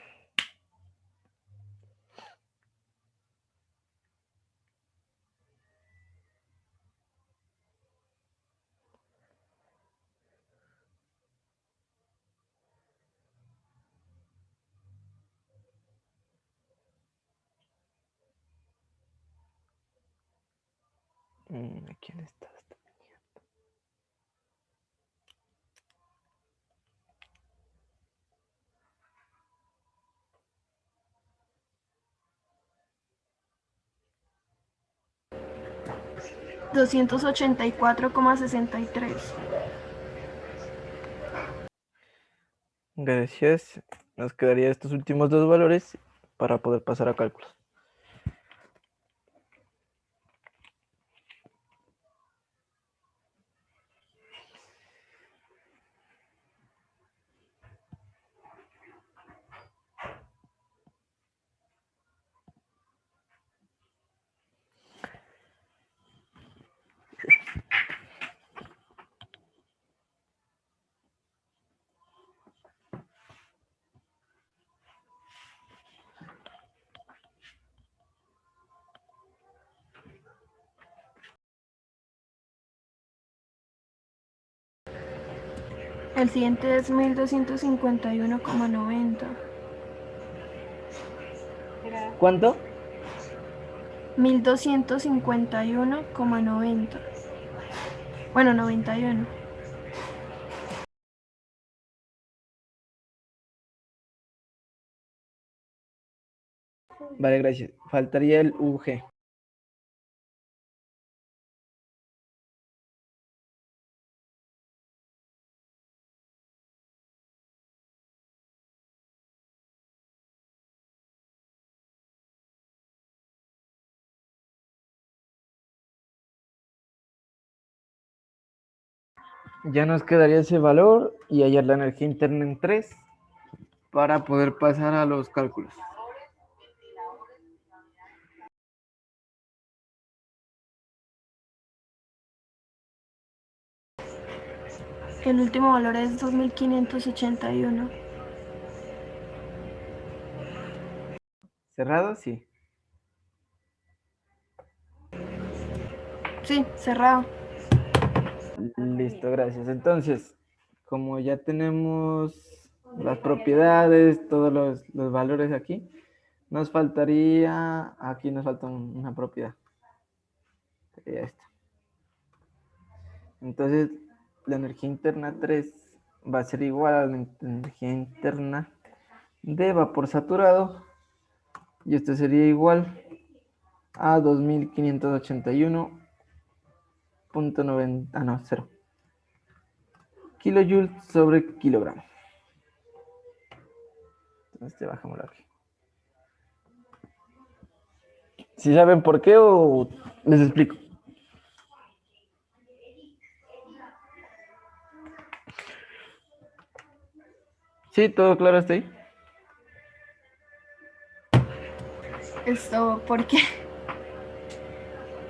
¿Quién está? 284,63. Gracias. Nos quedaría estos últimos dos valores para poder pasar a cálculos. El siguiente es 1.251,90. ¿Cuánto? 1.251,90. Bueno, 91. Vale, gracias. Faltaría el UG. Ya nos quedaría ese valor y hallar la energía interna en 3 para poder pasar a los cálculos. El último valor es 2.581. ¿Cerrado? Sí. Sí, cerrado. Listo, gracias. Entonces, como ya tenemos las propiedades, todos los valores aquí, nos faltaría, aquí nos falta una propiedad. Sería esta. Entonces, la energía interna 3 va a ser igual a la energía interna de vapor saturado. Y esto sería igual a 2581,90, no, 0 kilojoules sobre kilogramo. Entonces, bajámoslo aquí. ¿Sí saben por qué o les explico? Sí, todo claro hasta ahí. Esto, ¿por qué?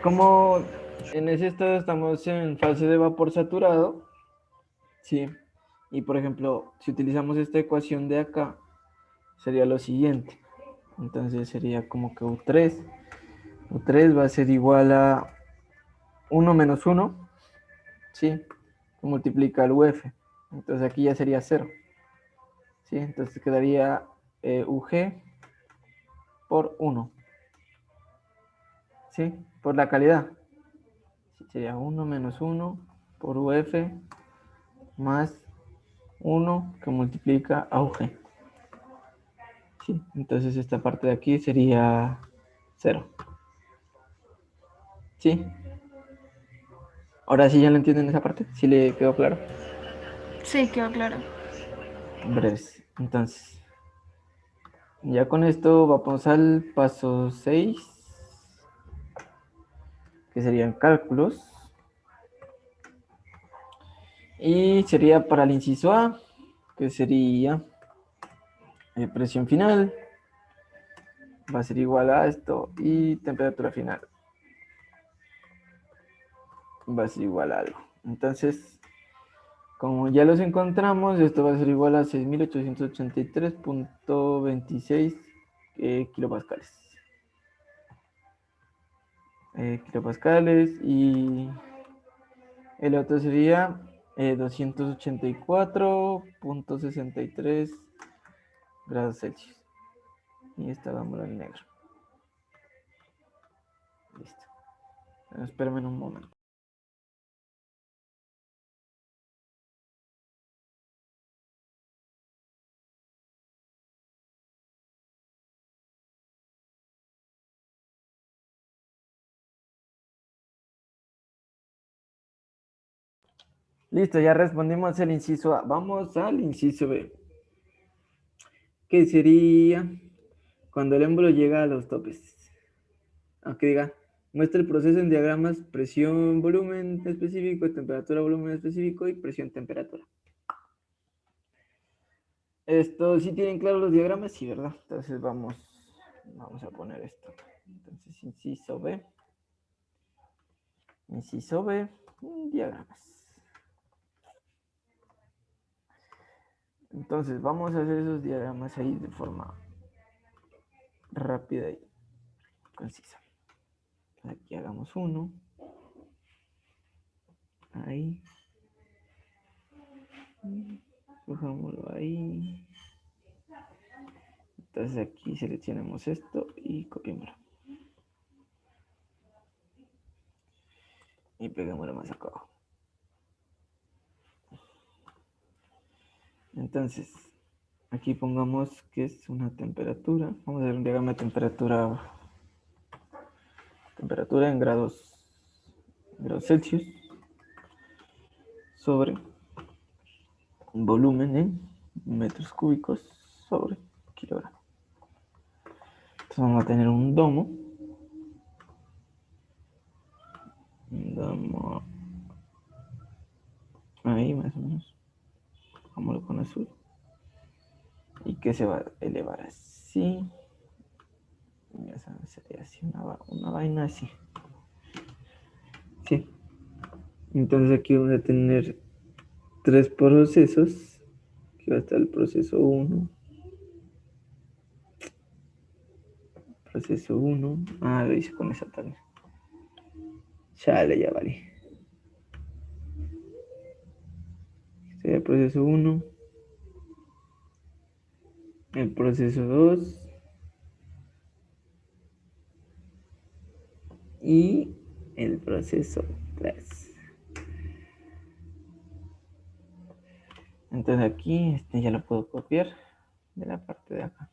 Como en ese estado estamos en fase de vapor saturado, sí. Y por ejemplo, si utilizamos esta ecuación de acá, sería lo siguiente. Entonces sería como que U3 va a ser igual a 1 menos 1, ¿sí? Que multiplica el UF. Entonces aquí ya sería 0. ¿Sí? Entonces quedaría UG por 1. ¿Sí? Por la calidad. Sería 1 menos 1 por UF más 1 que multiplica a UG. ¿Sí? Entonces esta parte de aquí sería 0. ¿Sí? Ahora sí ya lo entienden esa parte. ¿Sí le quedó claro? Sí, quedó claro. Breves. Entonces, Ya con esto vamos al paso 6, que serían cálculos. Y sería para el inciso A, que sería presión final, va a ser igual a esto, y temperatura final va a ser igual a algo. Entonces, como ya los encontramos, esto va a ser igual a 6.883.26 kilopascales. Kilopascales, y el otro sería 284.63 grados Celsius. Y esta vamos en negro. Listo. Espérame un momento. Listo, ya respondimos el inciso A. Vamos al inciso B. ¿Qué sería cuando el émbolo llega a los topes? Aunque diga, muestra el proceso en diagramas: presión, volumen específico, temperatura, volumen específico y presión, temperatura. Esto, ¿sí tienen claro los diagramas? Sí, ¿verdad? Entonces vamos a poner esto. Entonces, inciso B. Inciso B, diagramas. Entonces, vamos a hacer esos diagramas ahí de forma rápida y concisa. Aquí hagamos uno. Ahí. Cojámoslo ahí. Entonces aquí seleccionemos esto y copiémoslo. Y peguémoslo más acá abajo. Entonces, aquí pongamos que es una temperatura. Vamos a hacer un diagrama de temperatura. Temperatura en grados Celsius sobre volumen en metros cúbicos sobre kilogramo. Entonces vamos a tener un domo. Un domo ahí más o menos. Vámonos con azul. Y que se va a elevar así. Ya sabes, sería así, una vaina así. Sí. Entonces aquí vamos a tener 3 procesos. Aquí va a estar el proceso 1. Proceso 1. Ah, lo hice con esa tabla. Chale, ya vale. Este es el proceso 1. El proceso 2. Y el proceso 3. Entonces aquí este ya lo puedo copiar de la parte de acá.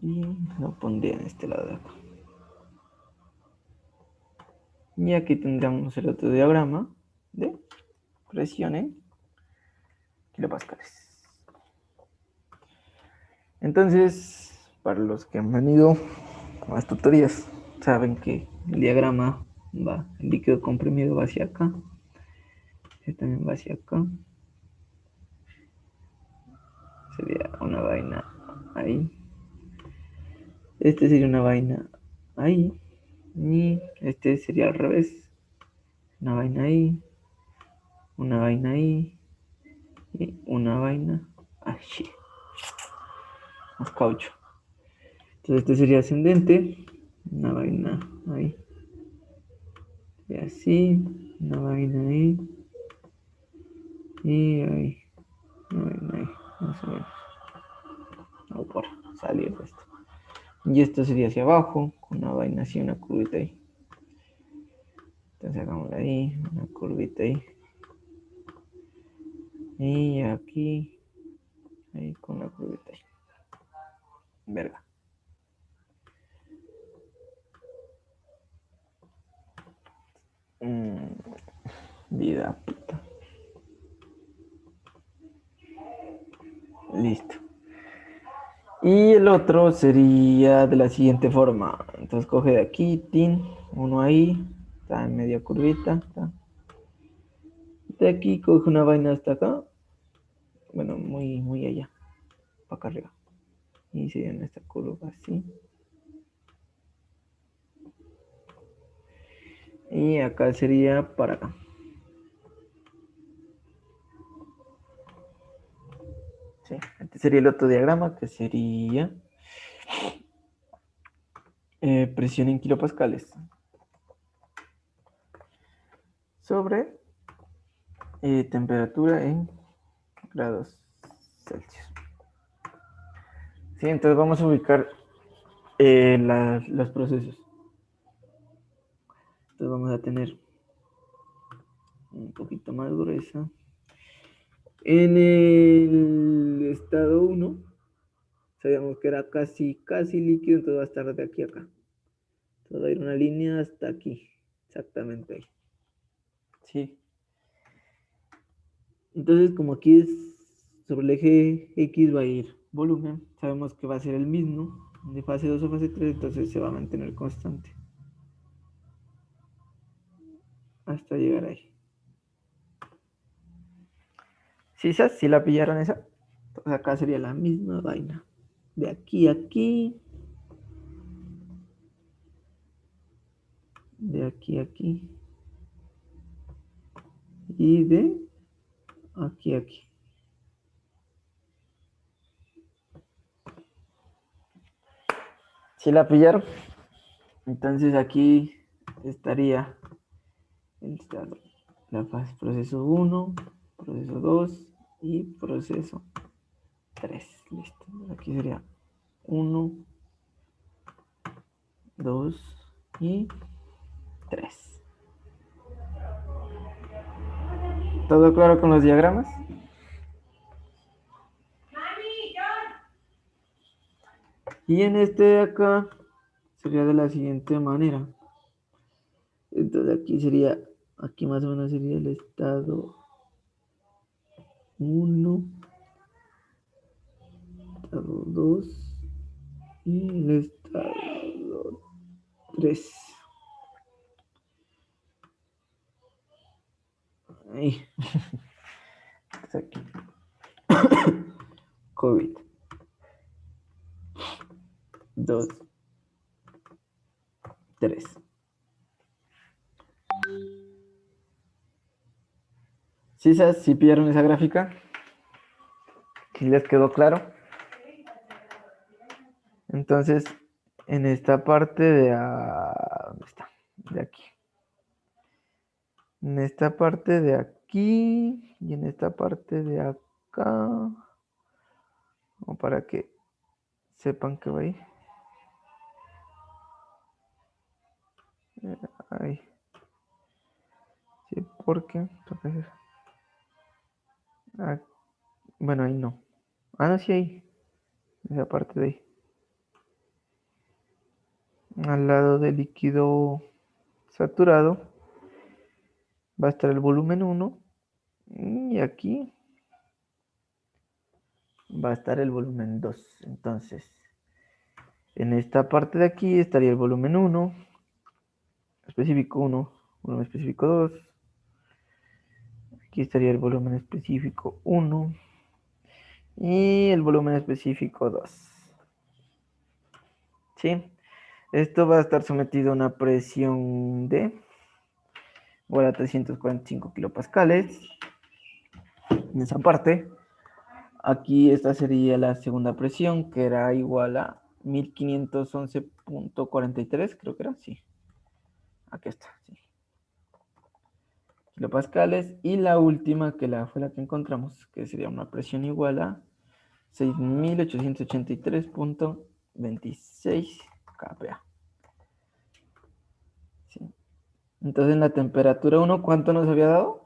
Y lo pondría en este lado de acá. Y aquí tendríamos el otro diagrama de presión en kilopascales. Entonces, para los que han venido a las tutorías, saben que el diagrama va, el líquido comprimido va hacia acá. Este también va hacia acá. Sería una vaina ahí. Este sería una vaina ahí. Y este sería al revés. Una vaina ahí. Una vaina ahí. Y una vaina allí. Más caucho. Entonces este sería ascendente. Una vaina ahí. Y así. Una vaina ahí. Y ahí. Una vaina ahí. Más o menos. No por salir de esto. Y esto sería hacia abajo. Con una vaina así, una curvita ahí. Entonces hagámosla ahí. Una curvita ahí. Y aquí. Ahí con la curvita ahí. Verga. Vida puta. Listo. Y el otro sería de la siguiente forma. Entonces coge de aquí, tin, uno ahí, está en media curvita. Está. De aquí coge una vaina hasta acá. Bueno, muy allá, para acá arriba. Y sería en esta curva así. Y acá sería para acá. Sí, este sería el otro diagrama que sería presión en kilopascales sobre temperatura en grados Celsius. Sí, entonces vamos a ubicar los procesos. Entonces vamos a tener un poquito más gruesa. En el estado 1, sabíamos que era casi líquido, entonces va a estar de aquí a acá. Entonces va a ir una línea hasta aquí, exactamente ahí. Sí. Entonces, como aquí es sobre el eje X va a ir volumen, sabemos que va a ser el mismo de fase 2 o fase 3, entonces se va a mantener constante hasta llegar ahí. ¿Sí, sí la pillaron esa? Entonces acá sería la misma vaina. De aquí a aquí. De aquí a aquí. Y de aquí a aquí. ¿Sí la pillaron? Entonces aquí estaría el estado, la fase proceso 1, proceso 2 y proceso 3. Listo. Aquí sería 1, 2 y 3. ¿Todo claro con los diagramas? Y en este de acá sería de la siguiente manera. Entonces aquí sería, aquí más o menos sería el estado 1, estado 2 y el estado 3. Ahí. Está aquí. COVID. 2, 3. ¿Sí vieron esa gráfica? ¿Sí les quedó claro? Entonces, en esta parte de... ¿dónde está? De aquí. En esta parte de aquí y en esta parte de acá. O para que sepan que va ahí. Ahí. Sí, porque... bueno, ahí no. No, sí, ahí. Esa parte de ahí. Al lado del líquido saturado va a estar el volumen 1 y aquí va a estar el volumen 2. Entonces, en esta parte de aquí estaría el volumen 1, específico 1, volumen específico 2. Aquí estaría el volumen específico 1 y el volumen específico 2. ¿Sí? Esto va a estar sometido a una presión de igual a 345 kilopascales. En esa parte, aquí esta sería la segunda presión, que era igual a 1511.43, creo que era, sí. Aquí está, sí. Kilopascales. Y la última, que fue la que encontramos, que sería una presión igual a 6883.26 kPa. Sí. Entonces, en la temperatura 1, ¿cuánto nos había dado?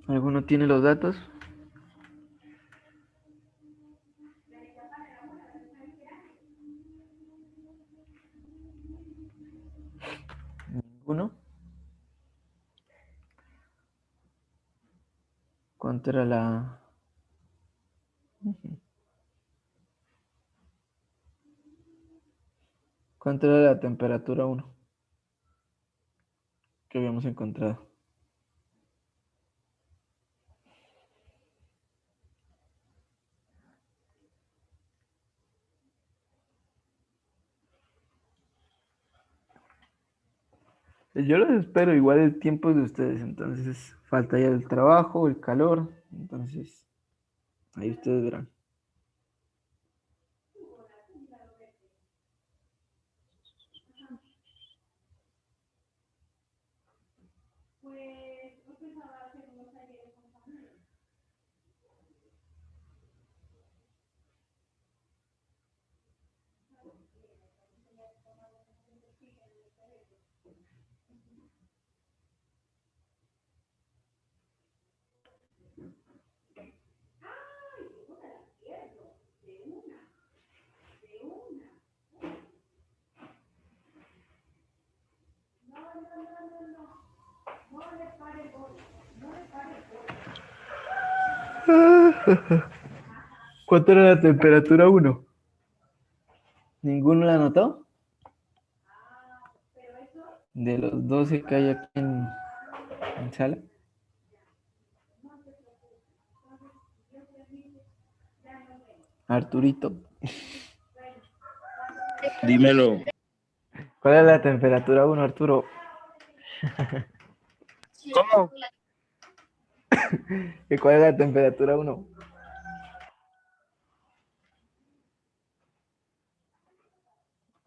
¿Alguno tiene los datos? ¿Ninguno? ¿Cuánto era la Ujú. ¿Cuánto era la temperatura 1 que habíamos encontrado? Yo los espero, igual el tiempo es de ustedes, entonces falta ya el trabajo, el calor, entonces ahí ustedes verán. ¿Cuánto era la temperatura 1? ¿Ninguno la anotó? De los 12 que hay aquí en sala. Arturito. Dímelo. ¿Cuál es la temperatura 1, Arturo? ¿Cómo? ¿Cuál es la temperatura 1?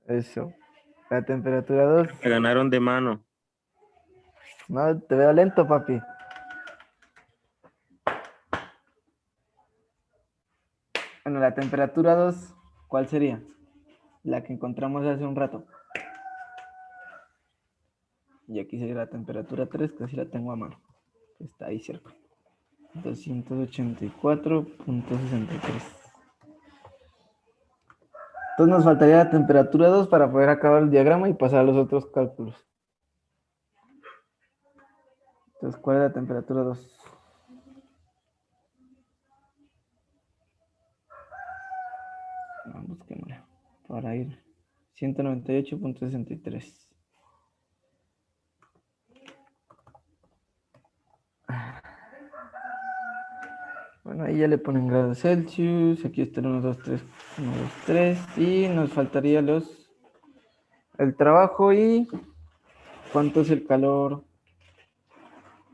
Eso. La temperatura 2. Me ganaron de mano. No, te veo lento, papi. Bueno, la temperatura 2, ¿cuál sería? La que encontramos hace un rato. Y aquí sería la temperatura 3, que así la tengo a mano. Está ahí cerca. 284.63. Entonces nos faltaría la temperatura 2 para poder acabar el diagrama y pasar a los otros cálculos. Entonces, ¿cuál es la temperatura 2? Busquémosla para ir. 198.63. Bueno, ahí ya le ponen grados Celsius. Aquí está el 1, 2, 3, 1, 2, 3. Y nos faltaría el trabajo y cuánto es el calor.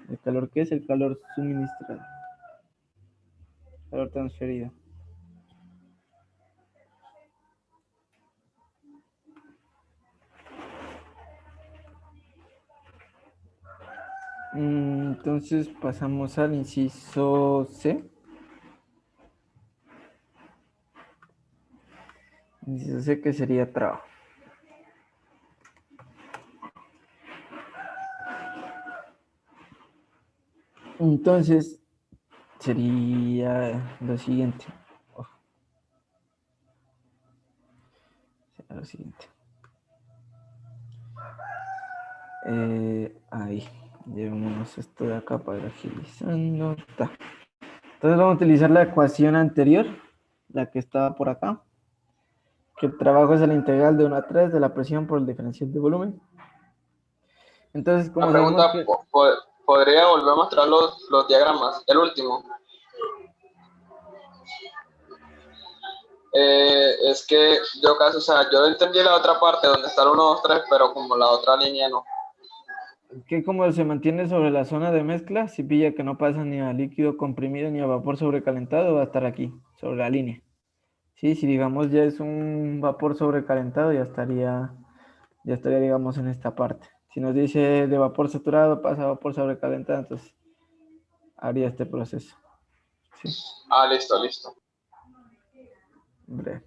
¿El calor qué es? El calor suministrado. Calor transferido. Entonces pasamos al inciso C. Inciso C, que sería trabajo. Entonces sería lo siguiente. Sería lo siguiente. Ahí. Llevémonos esto de acá para ir agilizando. Ta. Entonces vamos a utilizar la ecuación anterior, la que estaba por acá, que el trabajo es la integral de 1 a 3 de la presión por el diferencial de volumen. Entonces, como Una pregunta, sabemos que... ¿podría volver a mostrar los diagramas? El último. Es que yo casi, o sea, yo entendí la otra parte donde está el 1, 2, 3, pero como la otra línea no. que como se mantiene sobre la zona de mezcla, si pilla que no pasa ni a líquido comprimido ni a vapor sobrecalentado, va a estar aquí, sobre la línea. Sí, si digamos ya es un vapor sobrecalentado, ya estaría, digamos, en esta parte. Si nos dice de vapor saturado pasa a vapor sobrecalentado, entonces haría este proceso. Sí. Ah, listo, listo. Breve.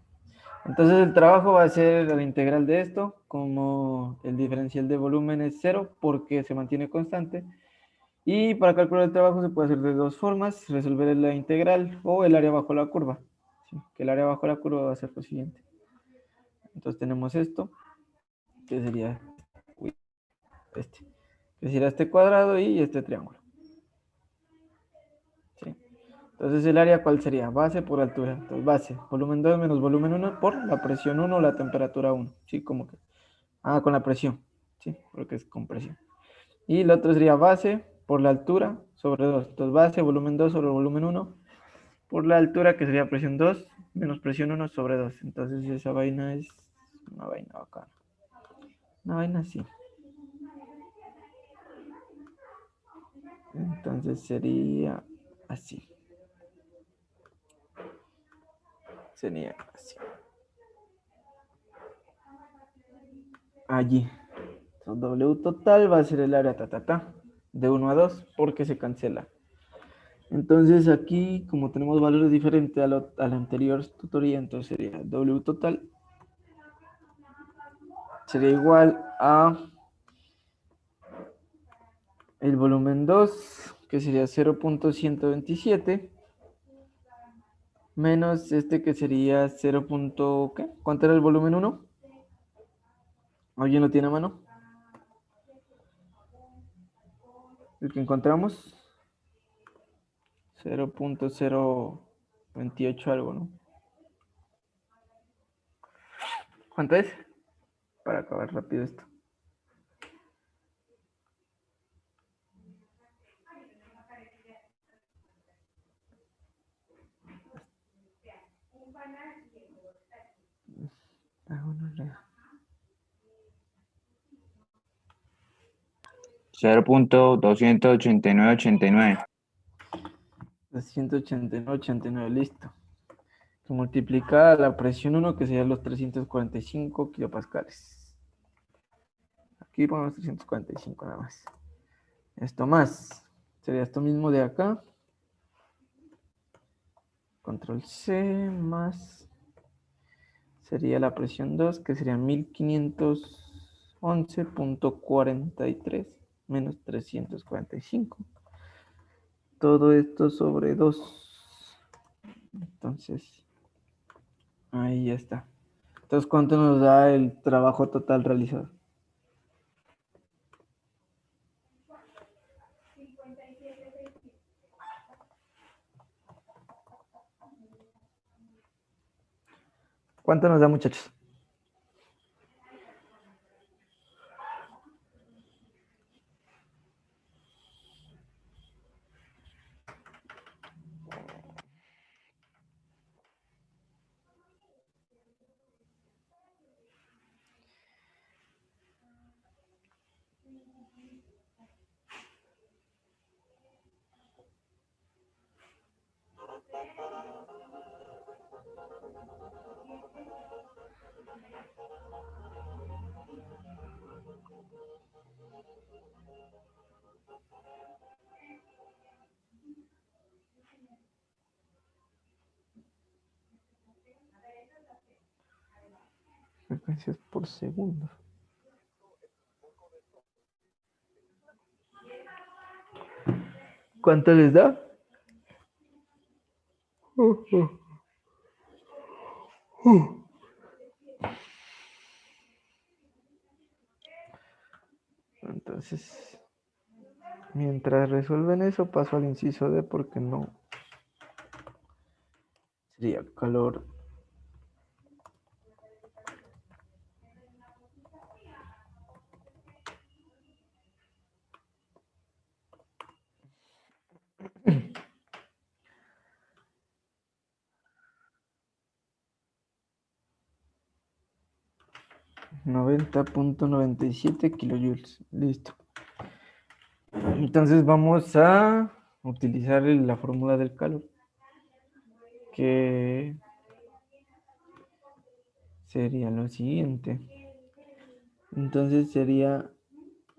Entonces el trabajo va a ser la integral de esto, como el diferencial de volumen es 0 porque se mantiene constante. Y para calcular el trabajo se puede hacer de dos formas, resolver la integral o el área bajo la curva. ¿Sí? Que el área bajo la curva va a ser lo siguiente. Entonces tenemos esto, que sería este cuadrado y este triángulo. ¿Sí? Entonces, ¿el área cuál sería? Base por altura. Entonces, base, volumen 2 menos volumen 1 por la presión 1 o la temperatura 1. Sí, como que. Ah, con la presión. Sí, porque es con presión. Y el otro sería base por la altura sobre 2. Entonces, base, volumen 2 sobre volumen 1 por la altura, que sería presión 2 menos presión 1 sobre 2. Entonces, esa vaina es una vaina bacana. Una vaina así. Entonces, sería así. Sería así. Allí. Entonces, W total va a ser el área de 1 a 2 porque se cancela. Entonces aquí, como tenemos valores diferentes a la anterior tutoría, entonces sería W total sería igual a el volumen 2, que sería 0.127, menos este que sería 0. ¿Qué? ¿Cuánto era el volumen 1? ¿Alguien lo tiene a mano? El que encontramos. 0.028 algo, ¿no? ¿Cuánto es? Para acabar rápido esto. Cero punto 289,89. 289,89, listo. Se multiplica la presión 1, que sería los 345 kilopascales. Aquí ponemos 345 nada más. Esto más. Sería esto mismo de acá. Control C más. Sería la presión 2, que sería 1511.43 menos 345. Todo esto sobre 2. Entonces, ahí ya está. Entonces, ¿cuánto nos da el trabajo total realizado? ¿Cuánto nos da, muchachos? Frecuencias por segundo. ¿Cuánto les da? Entonces, mientras resuelven eso, paso al inciso D porque no sería calor. .97 kilojoules. Listo. Entonces vamos a utilizar la fórmula del calor, que sería lo siguiente. Entonces sería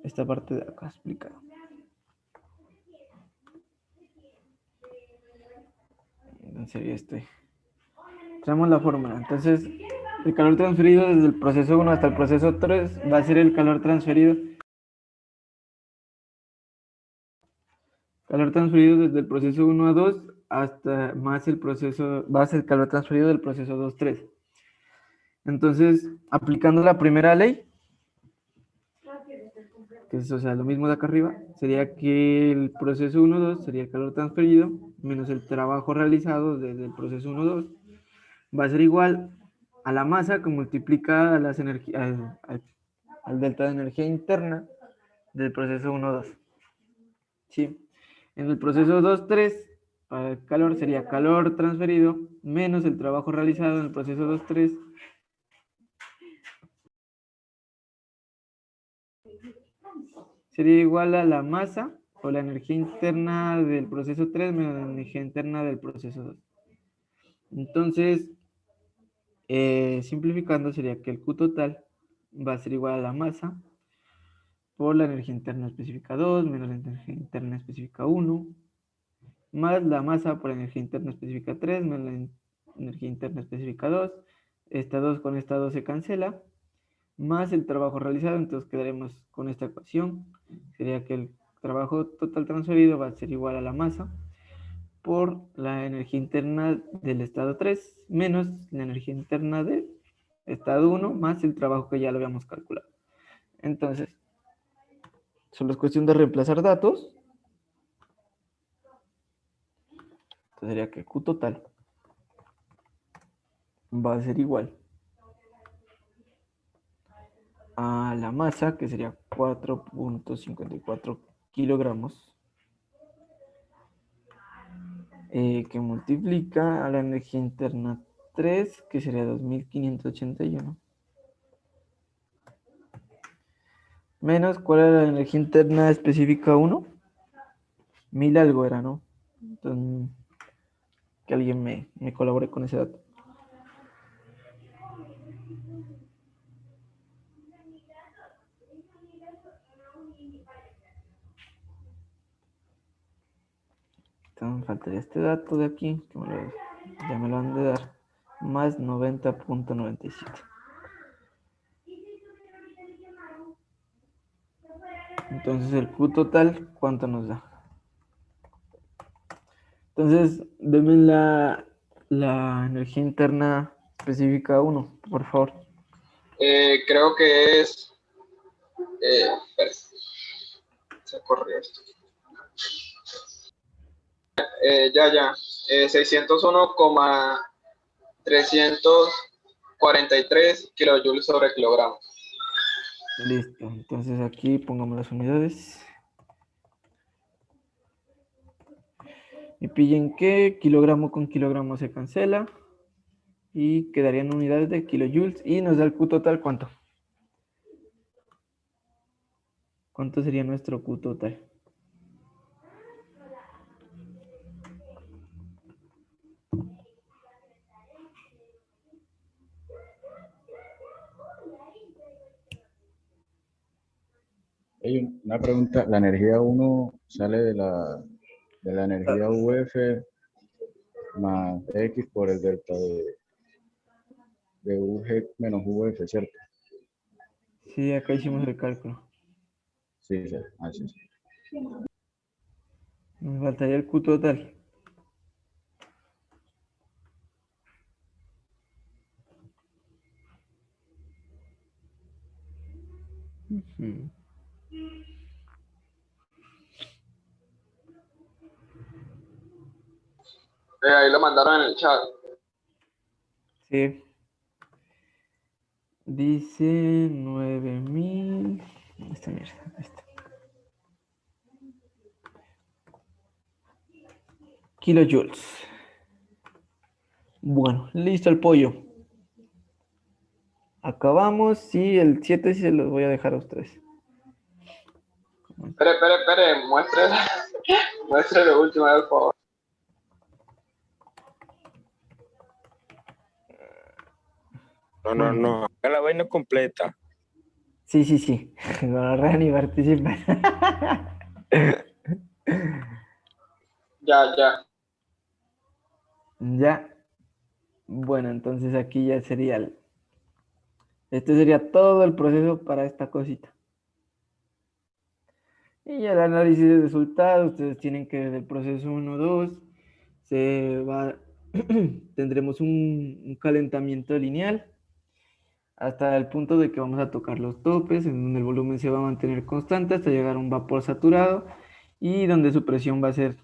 esta parte de acá explicada. Entonces sería este. Traemos la fórmula. Entonces, el calor transferido desde el proceso 1 hasta el proceso 3 va a ser el calor transferido. Calor transferido desde el proceso 1 a 2 hasta más el proceso, va a ser el calor transferido del proceso 2-3. Entonces, aplicando la primera ley, que es, o sea, lo mismo de acá arriba, sería que el proceso 1-2 sería el calor transferido menos el trabajo realizado desde el proceso 1-2 va a ser igual a la masa que multiplica a las al delta de energía interna del proceso 1-2. ¿Sí? En el proceso 2-3, para el calor sería calor transferido menos el trabajo realizado en el proceso 2-3. Sería igual a la masa o la energía interna del proceso 3 menos la energía interna del proceso 2. Entonces, simplificando, sería que el Q total va a ser igual a la masa por la energía interna específica 2 menos la energía interna específica 1 más la masa por energía interna específica 3 menos la energía interna específica 2. Esta 2 con esta 2 se cancela, más el trabajo realizado, entonces quedaremos con esta ecuación. Sería que el trabajo total transferido va a ser igual a la masa por la energía interna del estado 3 menos la energía interna del estado 1 más el trabajo que ya lo habíamos calculado. Entonces, solo es cuestión de reemplazar datos. Entonces sería que Q total va a ser igual a la masa, que sería 4.54 kilogramos, que multiplica a la energía interna 3, que sería 2.581, menos, ¿cuál era la energía interna específica 1? 1000 algo era, ¿no? Entonces, que alguien me colabore con ese dato. Entonces, faltaría este dato de aquí, que ya me lo han de dar, más 90.97. Entonces, el Q total, ¿cuánto nos da? Entonces, denme la energía interna específica 1, por favor. Creo que es... espera, se corrió esto. Ya. 601,343 kilojoules sobre kilogramo. Listo, entonces aquí pongamos las unidades. Y pillen que kilogramo con kilogramo se cancela. Y quedarían unidades de kilojoules. Y nos da el Q total, ¿cuánto? ¿Cuánto sería nuestro Q total? Hay una pregunta, la energía 1 sale de la energía UF más X por el delta de UG menos UF, ¿cierto? Sí, acá hicimos el cálculo. Sí, así es. Nos faltaría el Q total. Ujú. Ahí lo mandaron en el chat. Sí. Dice 9000. Esta mierda. Esta. Kilojoules. Bueno, listo el pollo. Acabamos y el 7 sí se los voy a dejar a ustedes. Espere, muestre lo último, por favor. No. Haga la vaina completa. Sí. No, ni participa. Ya. Ya. Bueno, entonces aquí ya sería este sería todo el proceso para esta cosita. Y ya el análisis de resultados, ustedes tienen que desde el proceso 1-2 tendremos un calentamiento lineal. hasta el punto de que vamos a tocar los topes, en donde el volumen se va a mantener constante hasta llegar a un vapor saturado y donde su presión va a ser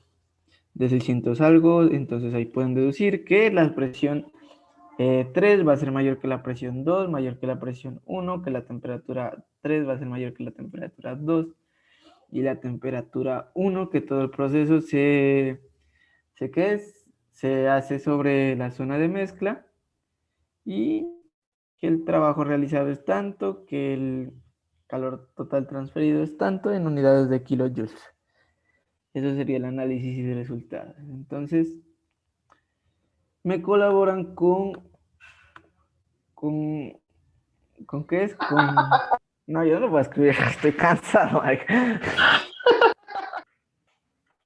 de 600 algo. Entonces ahí pueden deducir que la presión 3 va a ser mayor que la presión 2, mayor que la presión 1, que la temperatura 3 va a ser mayor que la temperatura 2 y la temperatura 1, que todo el proceso se hace sobre la zona de mezcla y que el trabajo realizado es tanto, que el calor total transferido es tanto en unidades de kilojoules. Eso sería el análisis de resultados. Entonces, me colaboran ¿con qué es? No, yo no voy a escribir, estoy cansado, marica.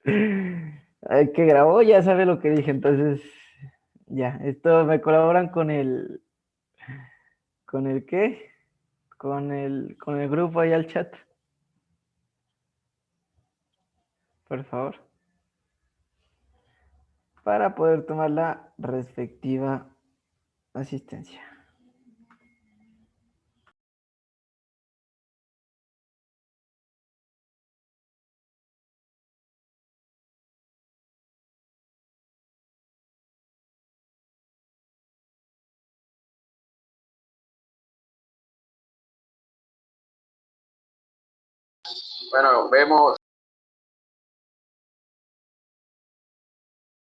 El que grabó ya sabe lo que dije, entonces, ya, esto me colaboran ¿con el qué? Con el grupo ahí al chat. Por favor. Para poder tomar la respectiva asistencia. Bueno, vemos.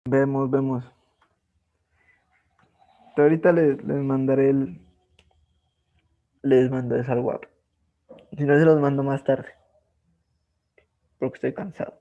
Vemos. Ahorita les mandaré les mando eso al WhatsApp. Si no, se los mando más tarde. Porque estoy cansado.